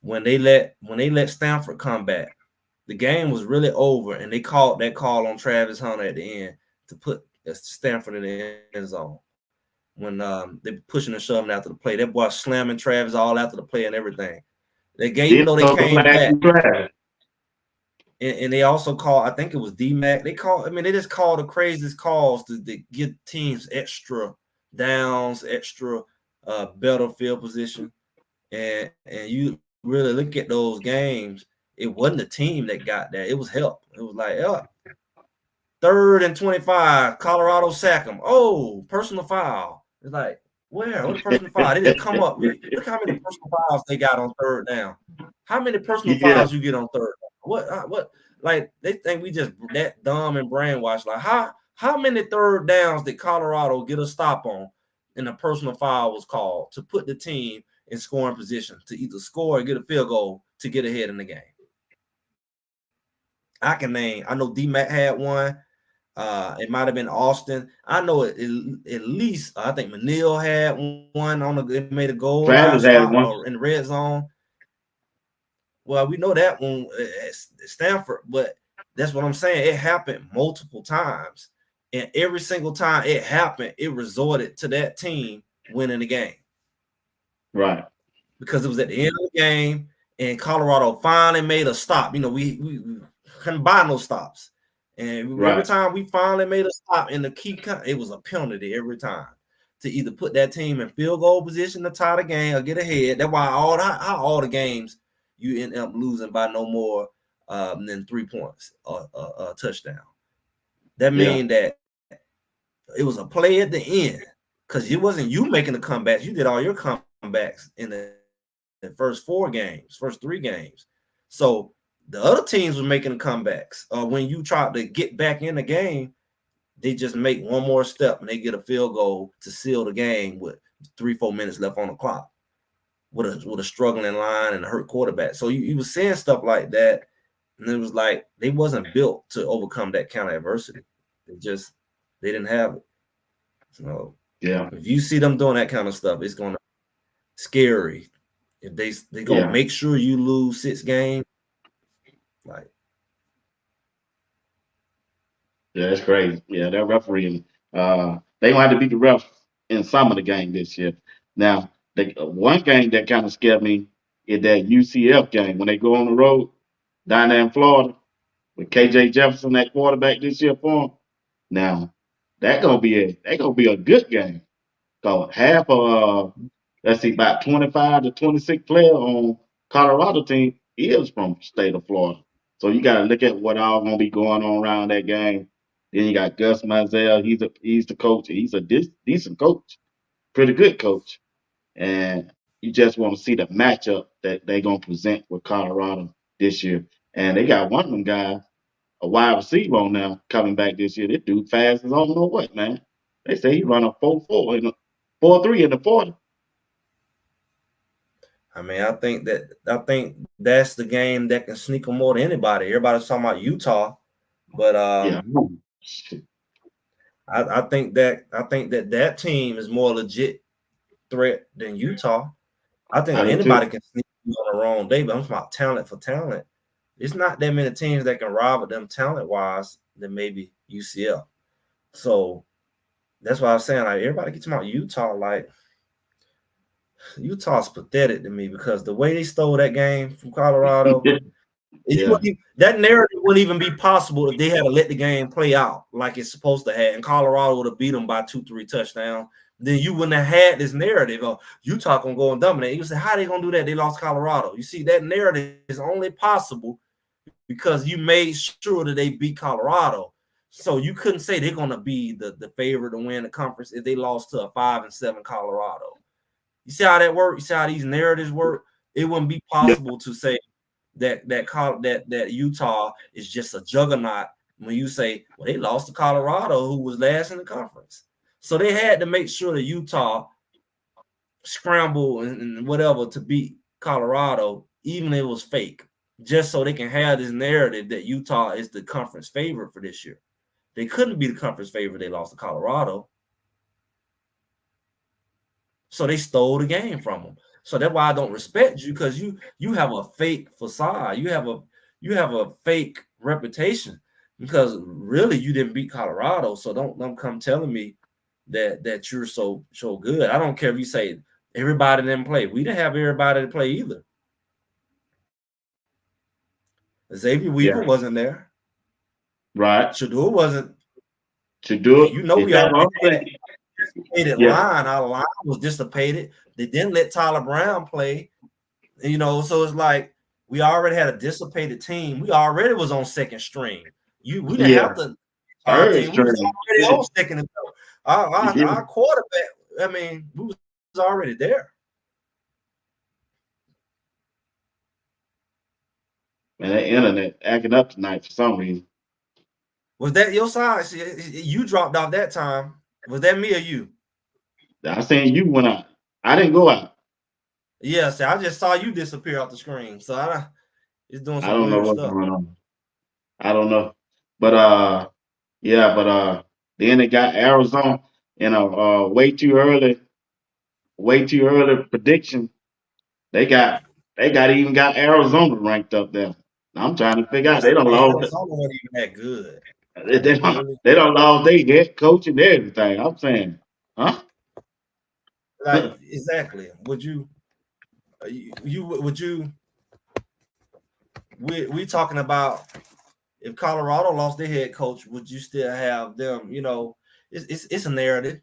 when they let Stanford come back, the game was really over, and they called that call on Travis Hunter at the end to put Stanford in the end zone when they pushing and shoving after the play. That boy slamming Travis all after the play and everything. Even Then though they throw the came flag back, to Travis. and they also called, I think it was D-Mac. They called, I mean, they just called the craziest calls to get teams extra downs, extra better field position. And you really look at those games, it wasn't the team that got that. It was help. It was like, oh, 3rd and 25, Colorado sack them. Oh, personal foul. It's like, where? What a personal foul? They just come up. Look how many personal fouls they got on 3rd down. How many personal Yeah, fouls you get on 3rd down? What? Like they think we just that dumb and brainwashed. Like how many 3rd downs did Colorado get a stop on, and a personal foul was called to put the team in scoring position to either score or get a field goal to get ahead in the game? I can name. I know D-Mac had one. It might have been Austin. I know at least I think Manil had one on the. It made a goal line Travis stop had or one. in the red zone. Well, we know that one at Stanford, but that's what I'm saying. It happened multiple times, and every single time it happened, it resorted to that team winning the game Right, because it was at the end of the game, and Colorado finally made a stop. You know, we couldn't buy no stops, and every right. time we finally made a stop in the key, it was a penalty every time to either put that team in field goal position to tie the game or get ahead. That's why all the games you end up losing by no more than 3 points or a touchdown. That Yeah, means that it was a play at the end because it wasn't you making the comebacks. You did all your comebacks in the first 4 games, first 3 games. So the other teams were making the comebacks. When you tried to get back in the game, they just make one more step and they get a field goal to seal the game with 3-4 minutes left on the clock with a struggling line and a hurt quarterback. So you was seeing stuff like that, and it was like they wasn't built to overcome that kind of adversity. They didn't have it. So yeah, if you see them doing that kind of stuff, it's gonna scary. If they gonna yeah, make sure you lose 6 games, like yeah. That's crazy. Yeah, that referee. They gonna have to beat the refs in some of the game this year. Now, the one game that kind of scared me is that UCF game when they go on the road down there in Florida with KJ Jefferson, that quarterback this year for them. Now, that gonna be a good game. So half of let's see, about 25 to 26 players on Colorado team is from the state of Florida. So you got to look at what all gonna be going on around that game. Then you got Gus Mizell. He's the coach. He's a decent coach, pretty good coach. And you just want to see the matchup that they're gonna present with Colorado this year. And they got one of them guys, a wide receiver on now coming back this year. This dude fast as I don't know what, man. They say he run a 4.4 in a 4.3 in the 40. I mean, I think that's the game that can sneak them more than anybody. Everybody's talking about Utah, but Yeah. I think that team is more legit threat than Utah. I think I do anybody too. can sneak you on the wrong day, but I'm talking about talent for talent. It's not that many teams that can rival them talent wise than maybe UCL. So that's why I was saying like everybody keeps talking about Utah. Like Utah's pathetic to me because the way they stole that game from Colorado, Yeah. that narrative wouldn't even be possible if they had to let the game play out like it's supposed to have. And Colorado would have beat them by 2-3 touchdowns. Then you wouldn't have had this narrative of Utah gonna go and dominate. You say, how they gonna do that? They lost Colorado. You see, that narrative is only possible because you made sure that they beat Colorado. So you couldn't say they're gonna be the favorite to win the conference if they lost to a 5-7 Colorado. You see how that works? You see how these narratives work? It wouldn't be Yeah. possible to say that Utah is just a juggernaut. When you say, well, they lost to Colorado, who was last in the conference, so they had to make sure that Utah scramble and whatever to beat Colorado, even if it was fake, just so they can have this narrative that Utah is the conference favorite for this year. They couldn't be the conference favorite. They lost to Colorado. So they stole the game from them. So that's why I don't respect you, because you have a fake facade. You have a fake reputation, because really you didn't beat Colorado. So don't come telling me that you're so good. I don't care if you say everybody didn't play. We didn't have everybody to play either. Xavier Weaver wasn't there. Right. Shador wasn't. Shador. You know, we already had that dissipated Yeah. line. Our line was dissipated. They didn't let Tyler Brown play. You know, so it's like we already had a dissipated team. We already was on second string. We didn't have to our Third team. We was string. already on second and third. Yeah. Our quarterback, I mean, we was already there. Man, that internet acting up tonight for some reason. Was that your side? See, you dropped off that time. Was that me or you? I seen you went out. I didn't go out. Yeah, see, I just saw you disappear off the screen. So it's doing I some don't know weird what's stuff. going on. I don't know. But yeah, but then they got Arizona in a way too early prediction. They got even got Arizona ranked up there. I'm trying to figure out they don't lost Arizona wasn't even that good. they Like, don't really? they don't lost their head coach and everything. I'm saying, huh? Like, exactly. Would you would you we talking about if Colorado lost their head coach, would you still have them? You know, it's a narrative.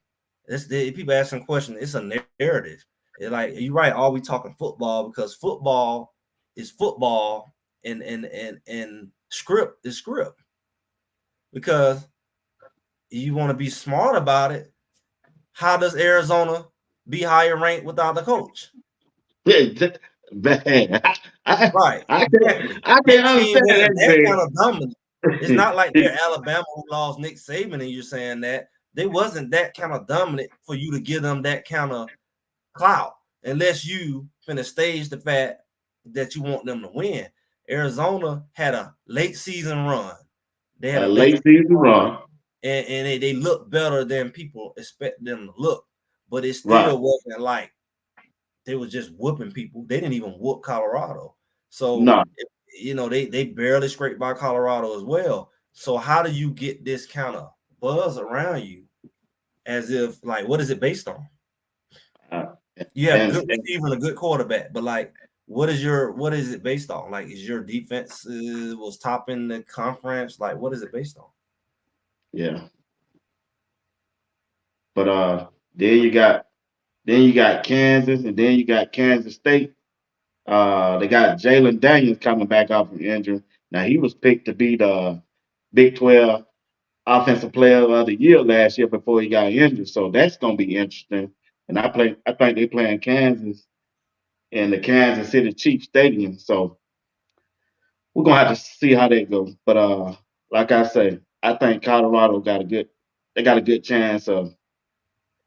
People asking questions. It's a narrative. It's like you're right. Are we talking football? Because football is football, and script is script. Because you want to be smart about it. How does Arizona be higher ranked without the coach? Man, Right, I can't exactly. I can't That team understand wasn't that kind that of dominant. It's man. not like they're Alabama who lost Nick Saban, and you're saying that they wasn't that kind of dominant for you to give them that kind of clout, unless you finna stage the fact that you want them to win. Arizona had a late season run. They had A a late late season season run, run. and they look better than people expect them to look, but it Right. still wasn't like they was just whooping people. They didn't even whoop Colorado. So, No. you know, they barely scraped by Colorado as well. So how do you get this kind of buzz around you as if, like, what is it based on? Uh, You have a good and receiver and a good quarterback, but like, what is it based on? Like, is your defense was top in the conference? Like, what is it based on? yeah. But then you got Kansas and then you got Kansas State. They got Jalen Daniels coming back off from injury. Now he was picked to be the Big 12 Offensive Player of the Year last year before he got injured. So that's gonna be interesting. And I think they playing Kansas in the Kansas City Chiefs Stadium. So we're gonna have to see how that goes. But like I say, I think Colorado got a good chance of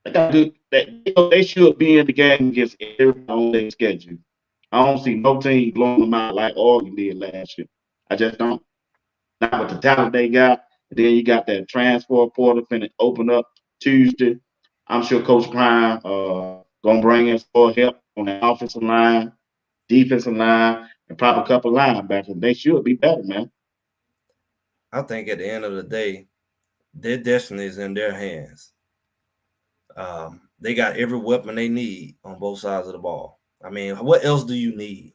they got good they should be in the game against everyone on their schedule. I don't see no team blowing them out like Oregon did last year. I just don't. Not with the talent they got. And then you got that transfer portal finna open up Tuesday. I'm sure Coach Prime gonna bring in for help on the offensive line, defensive line, and probably a couple linebackers. They should be better, man. I think at the end of the day, their destiny is in their hands. They got every weapon they need on both sides of the ball. I mean, what else do you need?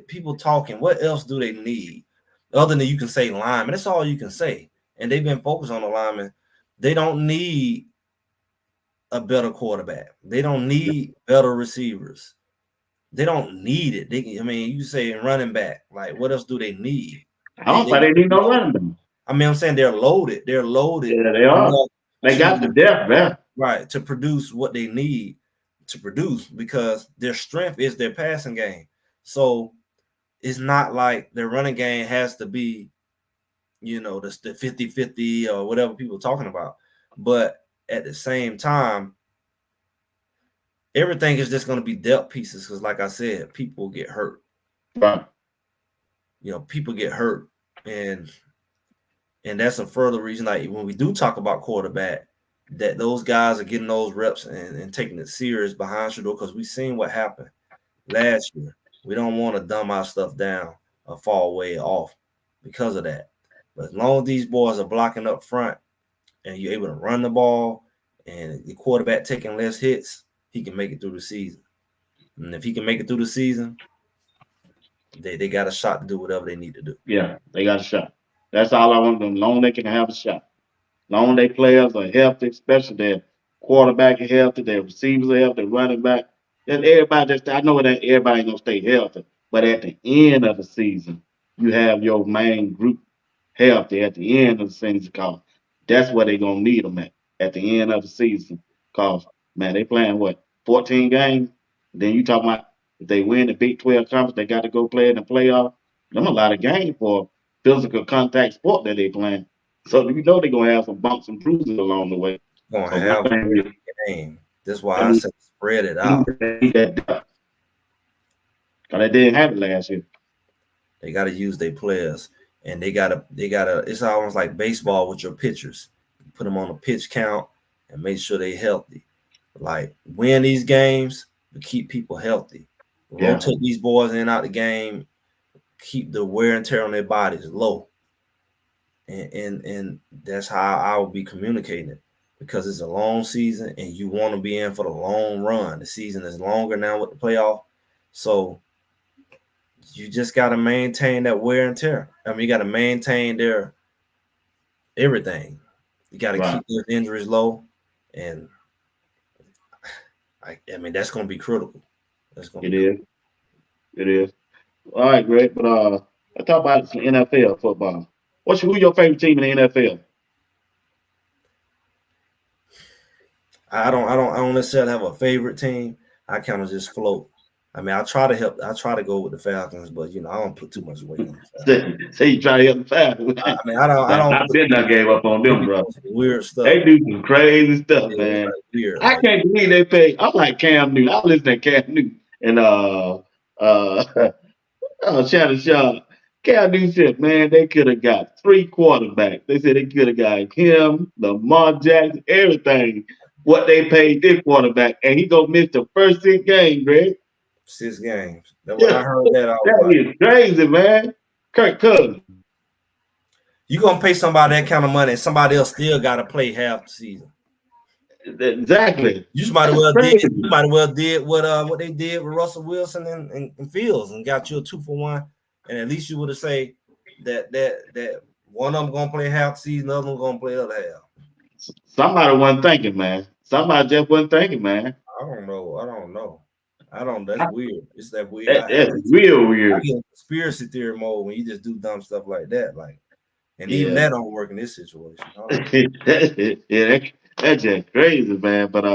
People talking. What else do they need other than you can say lineman? That's all you can say. And they've been focused on the lineman. They don't need a better quarterback. They don't need better receivers. They don't need it. I mean, you say running back. Like, what else do they need? I They don't they think they need no loaded. running back. I mean, I'm saying they're loaded. They're loaded Yeah, they are. enough They got the to depth there. right to produce what they need to produce, because their strength is their passing game. So it's not like the running game has to be, you know, the 50-50 or whatever people are talking about. But at the same time, everything is just going to be depth pieces because, like I said, people get hurt. Right. You know, people get hurt, and that's a further reason. Like when we do talk about quarterback, that those guys are getting those reps and taking it serious behind Shador because we've seen what happened last year. We don't want to dumb our stuff down or fall way off because of that. But as long as these boys are blocking up front and you're able to run the ball and the quarterback taking less hits, he can make it through the season. And if he can make it through the season, they got a shot to do whatever they need to do. Yeah, they got a shot. That's all I want them. Long as they can have a shot. Long as their players are healthy, especially their quarterback is healthy, their receivers are healthy, their running back. Then everybody just I know that everybody ain't gonna stay healthy, but at the end of the season, you have your main group healthy at the end of the season because that's where they're gonna need them at the end of the season. Cause man, they playing what 14 games. Then you talking about if they win the Big 12 conference, they got to go play in the playoff. Them a lot of games for physical contact sport that they playing. So you know they're gonna have some bumps and bruises along the way. Going to So my have a thing is game. That's why they I need, said spread it they need out. that depth. Cause they didn't have it last year. They got to use their players, and they gotta. It's almost like baseball with your pitchers. You put them on a pitch count and make sure they healthy. Like win these games, but keep people healthy. Yeah, Rotate these boys in and out the game. Keep the wear and tear on their bodies low, and that's how I will be communicating it because it's a long season and you want to be in for the long run. The season is longer now with the playoff, so you just got to maintain that wear and tear. I mean, you got to maintain their everything. You got to right. keep their injuries low, and I mean that's going to be critical. That's going to It be critical. is. It is. All right, great. But let's talk about some NFL football. Who your favorite team in the NFL? I don't necessarily have a favorite team. I kind of just float. I mean, I try to help. I try to go with the Falcons, but you know, I don't put too much weight on the Falcons. Say you try to help the Falcons. I mean, I Man, don't I've put been I gave up on they them, be bro. doing some weird stuff. They do some crazy stuff, Yeah, it's man. like weird. I Like can't believe they pay. I'm like Cam Newton. I listen to Cam Newton and Shannon Sharp. Cam Newton said, man, they could have got three quarterbacks. They said they could have got him, Lamar Jackson, everything. What they paid this quarterback, and he gonna miss the first 6 games, Greg. 6 games. That when I Yeah, heard that, I was that like, is crazy, man. Kirk Cousins. you gonna pay somebody that kind of money, and somebody else still got to play half the season. Exactly. You just might as That's well did. crazy. You might as well did what they did with Russell Wilson and Fields, and got you a 2-for-1, and at least you would have say that one of them gonna play half the season, the other one gonna play the other half. Somebody wasn't thinking, man. Somebody just wasn't thinking, man. I don't know. I don't know. I don't. That's weird. It's that weird. That's real I weird. get in conspiracy theory mode when you just do dumb stuff like that. Like, and even Yeah. that don't work in this situation. I don't know. Yeah, that's just crazy, man. But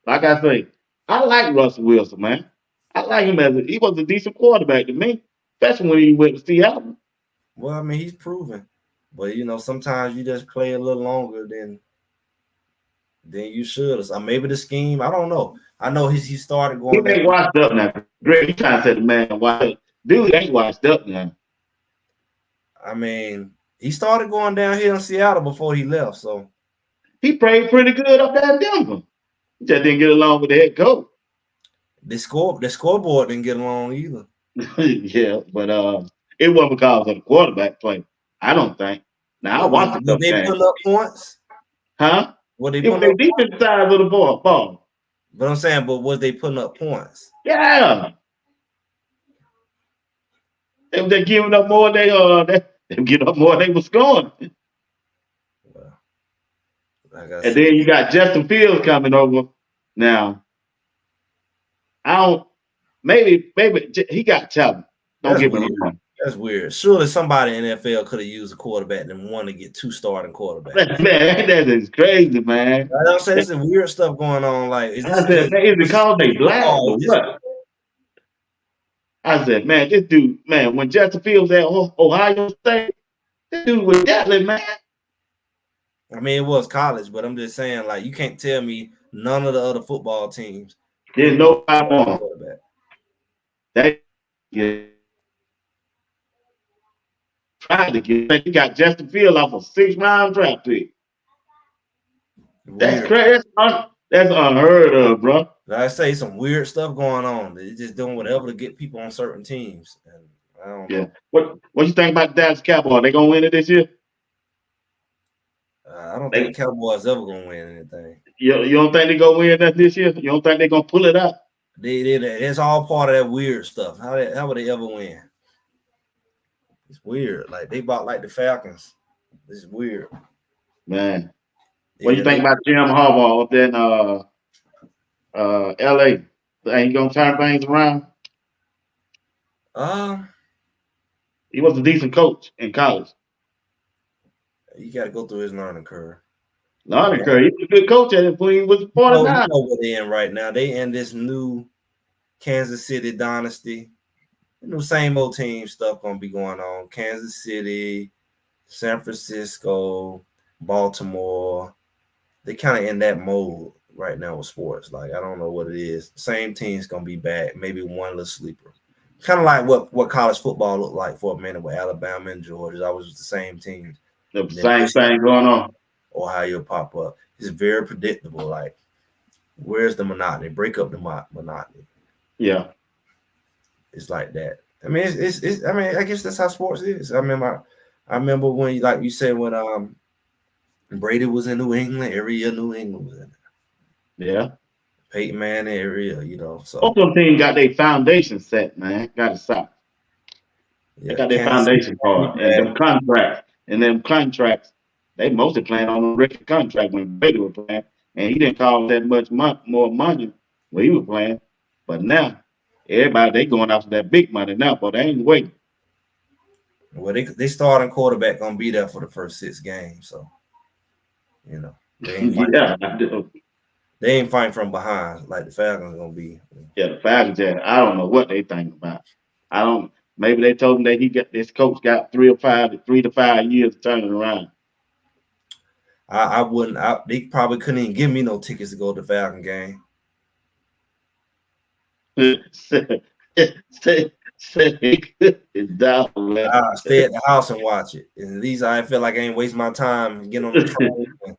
like I say, I like Russell Wilson, man. I like him he was a decent quarterback to me, especially when he went to Seattle. Well, I mean, he's proven, but you know, sometimes you just play a little longer than you should. Or maybe the scheme. I don't know. I know he started He going down. ain't washed up now. Greg, you trying to say the man washed up. Dude ain't washed up now. I mean, he started going down here in Seattle before he left. So He played pretty good up there in Denver. He just didn't get along with the head coach. the scoreboard didn't get along either. Yeah, but it wasn't because of the quarterback play. I don't think. Now I watched a Was couple they games. putting up points? Huh? Were they It was putting their up points? defense side of the ball. But I'm saying, but was they putting up points? Yeah. They were giving up more they were giving up more than they were scoring. Well, like I And said, then you got Justin Fields coming over. Now, I don't maybe he got talent. Don't that's get me weird. wrong. That's weird. Surely somebody in the NFL could have used a quarterback and wanted to get 2 starting quarterbacks. Man, that is crazy, man. I don't say there's some weird stuff going on. Like, is I this said, man, is it because they black football? or what? I said, man, this dude, man, when Justin Fields at Ohio State, this dude was deadly, man. I mean, it was college, but I'm just saying, like, you can't tell me none of the other football teams Didn't couldn't get nobody a want him. quarterback. They tried to get. He got Justin Fields off a 6th-round draft pick. That's Weird. crazy. That's unheard of, bro. Like I say, some weird stuff going on. They're just doing whatever to get people on certain teams, and I don't Yeah. know. What you think about the Dallas Cowboys? They gonna win it this year? I don't think They, the Cowboys ever gonna win anything. you don't think they gonna win that this year? You don't think they gonna pull it out? It's all part of that weird stuff. How would they ever win? It's weird. Like they bought like the Falcons. This is weird. Man, what do Yeah, you think about Jim Harbaugh up there in LA? Ain't he gonna turn things around? um He was a decent coach in college. you got to go through his learning curve. Learning curve. He was a good coach at it when he was You 49. know what they're in right now. They in this new Kansas City dynasty. Same old team stuff gonna be going on. Kansas City, San Francisco, Baltimore. They kind of in that mode right now with sports. Like I don't know what it is. Same team's gonna be back. Maybe one little sleeper. Kind of like what college football looked like for a minute with Alabama and Georgia. I was the same teams. The And then same thing going on. Ohio pop up. It's very predictable. Like where's the monotony? Break up the monotony. Yeah. It's like that. I mean, it's. I mean, I guess that's how sports is. I remember when, like you said, when Brady was in New England, every year New England was in there. Yeah. Peyton Manning every year, So Both of them teams got their foundation set, man. Got to stop. They yeah, got their Kansas City foundation part and them contracts. And them contracts, they mostly playing on a record contract when Brady was playing. And he didn't call that much more money when he was playing. But now, everybody, they going after that big money now, but they ain't waiting. Well, they starting quarterback gonna be there for the first 6 games, so they ain't fighting. Yeah, I do. They ain't fighting from behind like the Falcons gonna be. Yeah, the Falcons, I don't know what they think about. I don't. Maybe they told him that this coach got 3 to 5 years to turn it around. I wouldn't. They probably couldn't even give me no tickets to go to the Falcon game. I stay at the house and watch it. And at least I feel like I ain't waste my time getting on the train and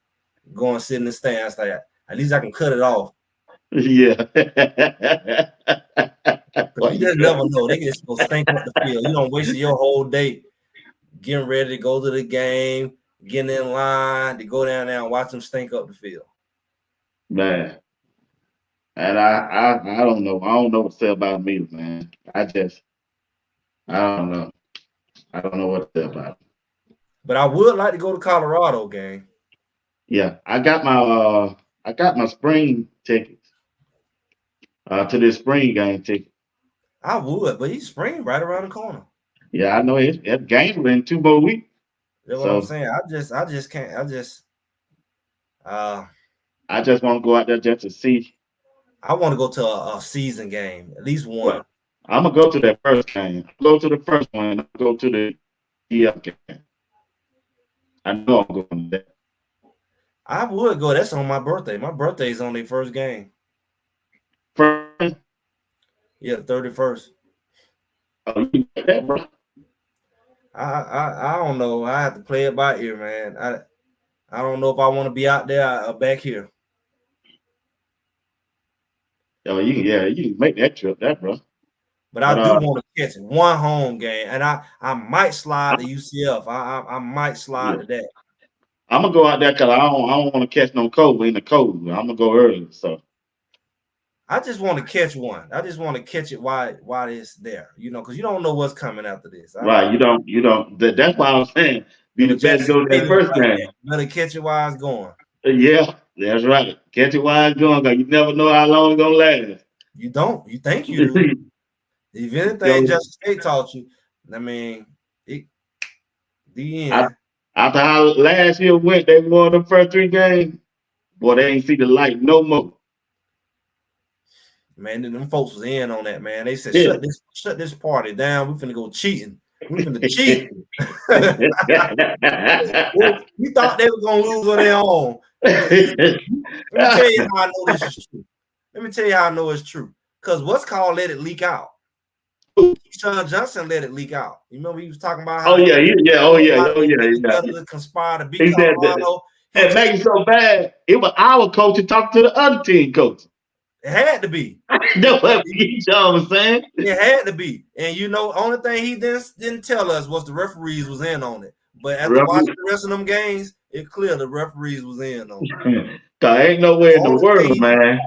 going sit in the stands. Like at least I can cut it off. Yeah. You just never know. They can just go stink up the field. You don't waste your whole day getting ready to go to the game, getting in line to go down there and watch them stink up the field. Man. And I don't know. I don't know what to say about me, man. I don't know. I don't know what to say about it. But I would like to go to Colorado game. Yeah, I got my spring tickets. To this spring game ticket. I would, but he's spring right around the corner. Yeah, I know it game in 2 more weeks. That's what I'm saying. I just can't. I just want to go out there just to see. I want to go to a season game, at least one. Well, I'm gonna go to that first game. Go to the first one. I'll go to the EF game. I know I'm going there. I would go. That's on my birthday. My birthday is on the first game. First? Yeah, the 31st. Oh, you got that, bro? I don't know. I have to play it by ear, man. I don't know if I want to be out there or back here. Oh, you can make that trip, bro. But I do want to catch one home game, and I might slide to UCF. I might slide to that. I'm gonna go out there because I don't want to catch no cold in the cold. I'm gonna go early, so. I just want to catch one. I just want to catch it while it's there, because you don't know what's coming after this. Right, you don't. That's why I was saying be the best to go to that first game. Better catch it while it's going. Yeah, that's right. Catch it while it's going, because you never know how long it's gonna last. You don't. You think you do. If anything Justin State taught you, I mean, the end. After how last year went, they won the first 3 games. Boy, they ain't see the light no more. Man, them folks was in on that, man. They said, Yeah. shut this party down. We finna go cheating. We finna cheat. Well, we thought they were gonna lose on their own. Let me tell you how I know this is true. Let me tell you how I know it's true. Because what's called let it leak out. Sean Johnson let it leak out. You remember he was talking about how to conspire to beat He said that, Colorado. and make it so bad. It was our coach to talk to the other team coach. It had to be. That's what you know what I'm saying. It had to be. And you know, only thing he didn't tell us was the referees was in on it. But after watching the rest of them games, it clear the referees was in on it. Cause ain't nowhere in the world, man.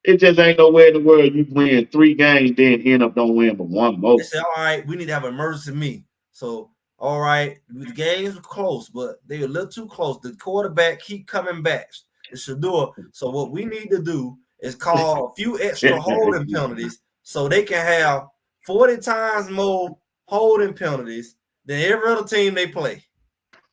It just ain't nowhere in the world you win 3 games, then end up don't win but one more. They said, all right, we need to have an emergency meeting. So, all right, the games were close, but they were a little too close. The quarterback keep coming back. The Shador. So what we need to do is call a few extra holding penalties so they can have 40 times more holding penalties than every other team they play.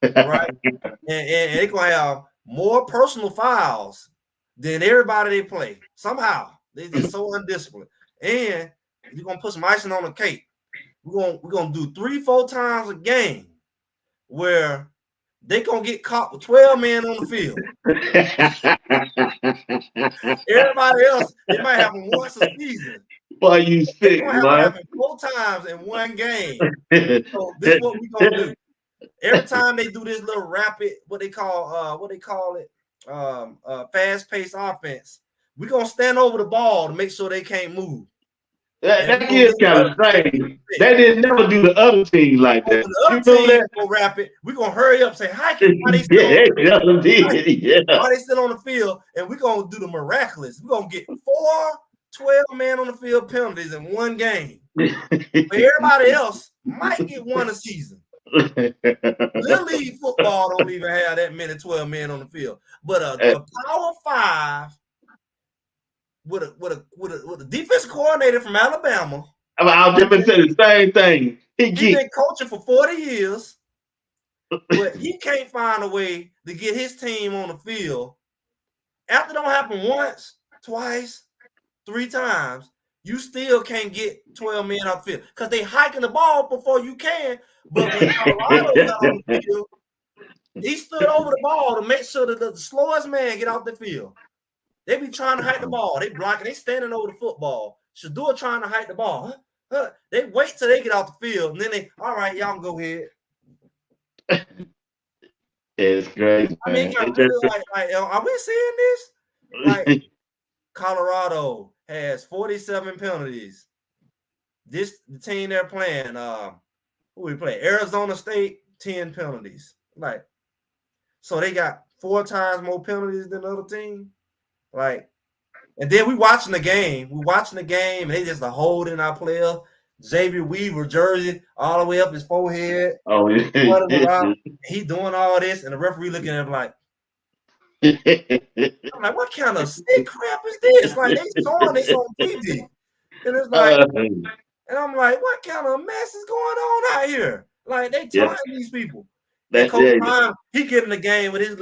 All right. and they're going to have more personal fouls than everybody they play. Somehow. They're just so undisciplined. And you're going to put some icing on the cake. We're gonna do 3-4 times a game where they gonna get caught with 12 men on the field. Everybody else, they might happen once a season. Boy, you sick, man. Happen 4 times in one game. So this is what we're gonna do. Every time they do this little rapid, what they call it, fast-paced offense, we're gonna stand over the ball to make sure they can't move. That is kind of strange. They didn't never do the other team like that. When the other team go rapid, we're gonna hurry up and say, why they still on the field, and we're gonna do the miraculous. We're gonna get 4 12-man on the field penalties in one game. But everybody else might get one a season. Little league football don't even have that many 12 men on the field. But a Power 5 with a defense coordinator from Alabama. I was just gonna say the same thing. He's been coaching for 40 years, but he can't find a way to get his team on the field. After it don't happen once, twice, 3 times, you still can't get 12 men off the field because they hiking the ball before you can. But when Colorado got on the field, he stood over the ball to make sure that the slowest man get off the field. They be trying to hike the ball. They blocking. They standing over the football. Shador trying to hike the ball. They wait till they get off the field, and then they, all right, y'all can go ahead. It's crazy. I mean, really like, are we seeing this? Like, Colorado has 47 penalties. The team they're playing, who we play? Arizona State, 10 penalties. Like, so they got 4 times more penalties than the other team. Like, and then we watching the game. And they just holding our player, Xavier Weaver jersey all the way up his forehead. Oh, yeah. He doing all this, and the referee looking at him like, I'm like, what kind of sick crap is this? Like, they showing this on TV. And it's like, and I'm like, what kind of mess is going on out here? Like, they taunting these people. And Coach Prime, he get in the game with his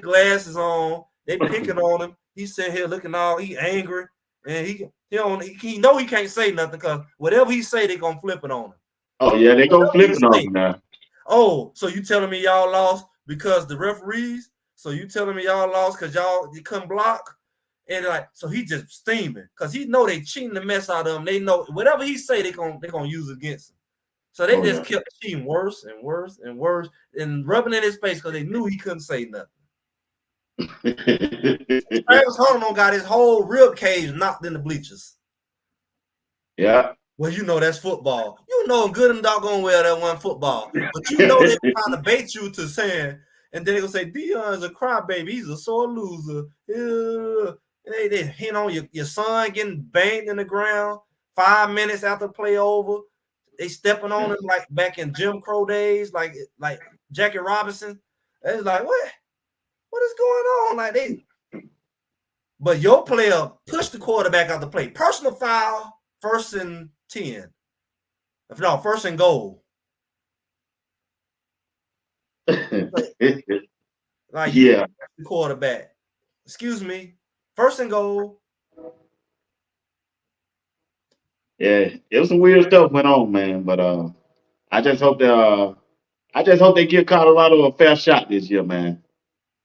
glasses on. They picking on him. He's sitting here looking all, he angry. And he know he can't say nothing because whatever he say, they gonna flip it on him. Oh, yeah, they gonna flip it on him now. Oh, so you telling me y'all lost because the referees? So you telling me y'all lost because you couldn't block? And like, so he just steaming because he know they cheating the mess out of him. They know whatever he say, they gonna use against him. So they just kept cheating worse and worse and worse and rubbing in his face because they knew he couldn't say nothing. Travis Hunter got his whole rib cage knocked in the bleachers. Yeah. Well, you know that's football. You know good and doggone well that one football. But you know they're trying to bait you to saying, and then they're going to say, Dion's a crybaby. He's a sore loser. They hit on your son getting banged in the ground 5 minutes after play over. They stepping on him like back in Jim Crow days, like Jackie Robinson. It's like, what is going on? Like but your player pushed the quarterback out the play. Personal foul, 1st and 10. No, 1st and goal. Like the quarterback. Excuse me. 1st and goal. Yeah, it was some weird stuff went on, man. But I just hope that I just hope they give Colorado a fair shot this year, man.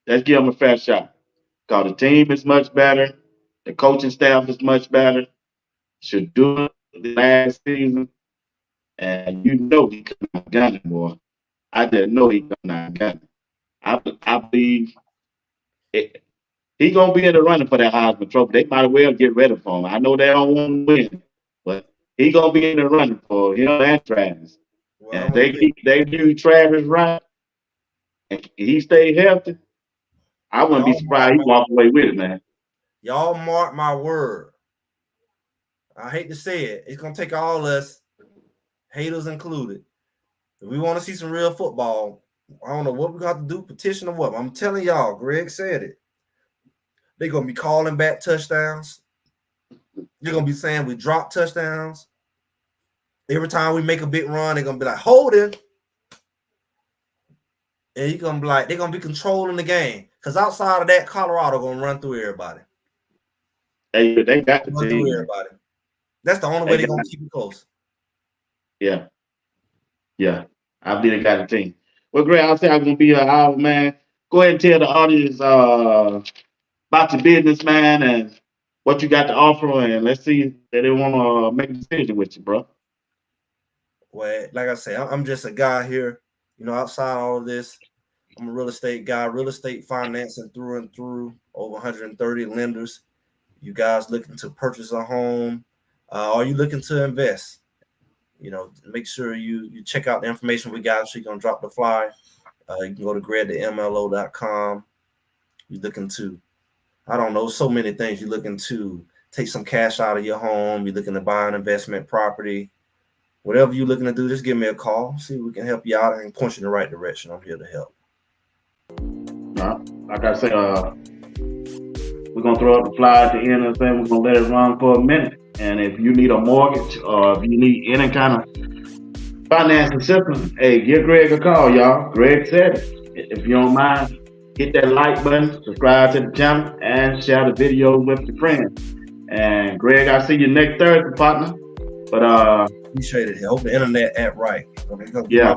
Let's give them a fair shot. Because the team is much better, the coaching staff is much better. Should do it the last season, and you know he could not gun it, boy. I just know he could not gun it. I believe it, he gonna be in the running for that Heisman Trophy. They might as well get ready for him. I know they don't want to win, but he gonna be in the running for him and Travis. Well, And I'm if gonna tell you, they do Travis right and he stay healthy, I wouldn't be y'all surprised mark he my walk away with it, man. y'all mark my word. I hate to say it, it's gonna take all us, haters included. If we want to see some real football, I don't know what we got to do, petition or what. I'm telling y'all, Greg said it. They're gonna be calling back touchdowns. They're gonna be saying we dropped touchdowns. Every time we make a big run, they're gonna be like, hold it. And you're gonna be like, they're gonna be controlling the game. Because outside of that, Colorado gonna run through everybody. They got the Run through team, man. everybody. That's the only way They they're got gonna keep it close. yeah, yeah. I believe they got the team. Well, Greg, I said I'm gonna be an hour, man. Go ahead and tell the audience about your business, man, and what you got to offer, and let's see if they want to make a decision with you, bro. Well, like I say, I'm just a guy here. Outside all of this, I'm a real estate guy, real estate financing through and through, over 130 lenders. You guys looking to purchase a home, or you looking to invest? Make sure you check out the information we got. So you're gonna drop the flyer. You can go to greg@mlo.com. You're looking to, I don't know, so many things. You're looking to take some cash out of your home. You're looking to buy an investment property. Whatever you're looking to do, just give me a call. See if we can help you out and point you in the right direction. I'm here to help. Like I said, we're gonna throw up the fly at the end of the thing. We're gonna let it run for a minute. And if you need a mortgage or if you need any kind of financial assistance, hey, give Greg a call, y'all. Greg said it. If you don't mind, hit that like button, subscribe to the channel, and share the video with your friends. And Greg, I'll see you next Thursday, partner. But Appreciate it. I hope the internet app right. yeah,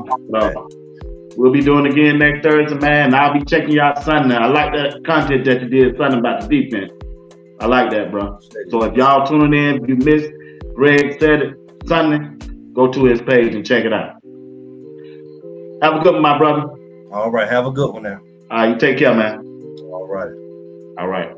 we'll be doing it again next Thursday, man. And I'll be checking you out Sunday. I like that content that you did Sunday about the defense. I like that, bro. So if y'all tuning in, if you missed Greg said it Sunday, go to his page and check it out. Have a good one, my brother. All right. Have a good one now. All right, you take care, man. All right. All right.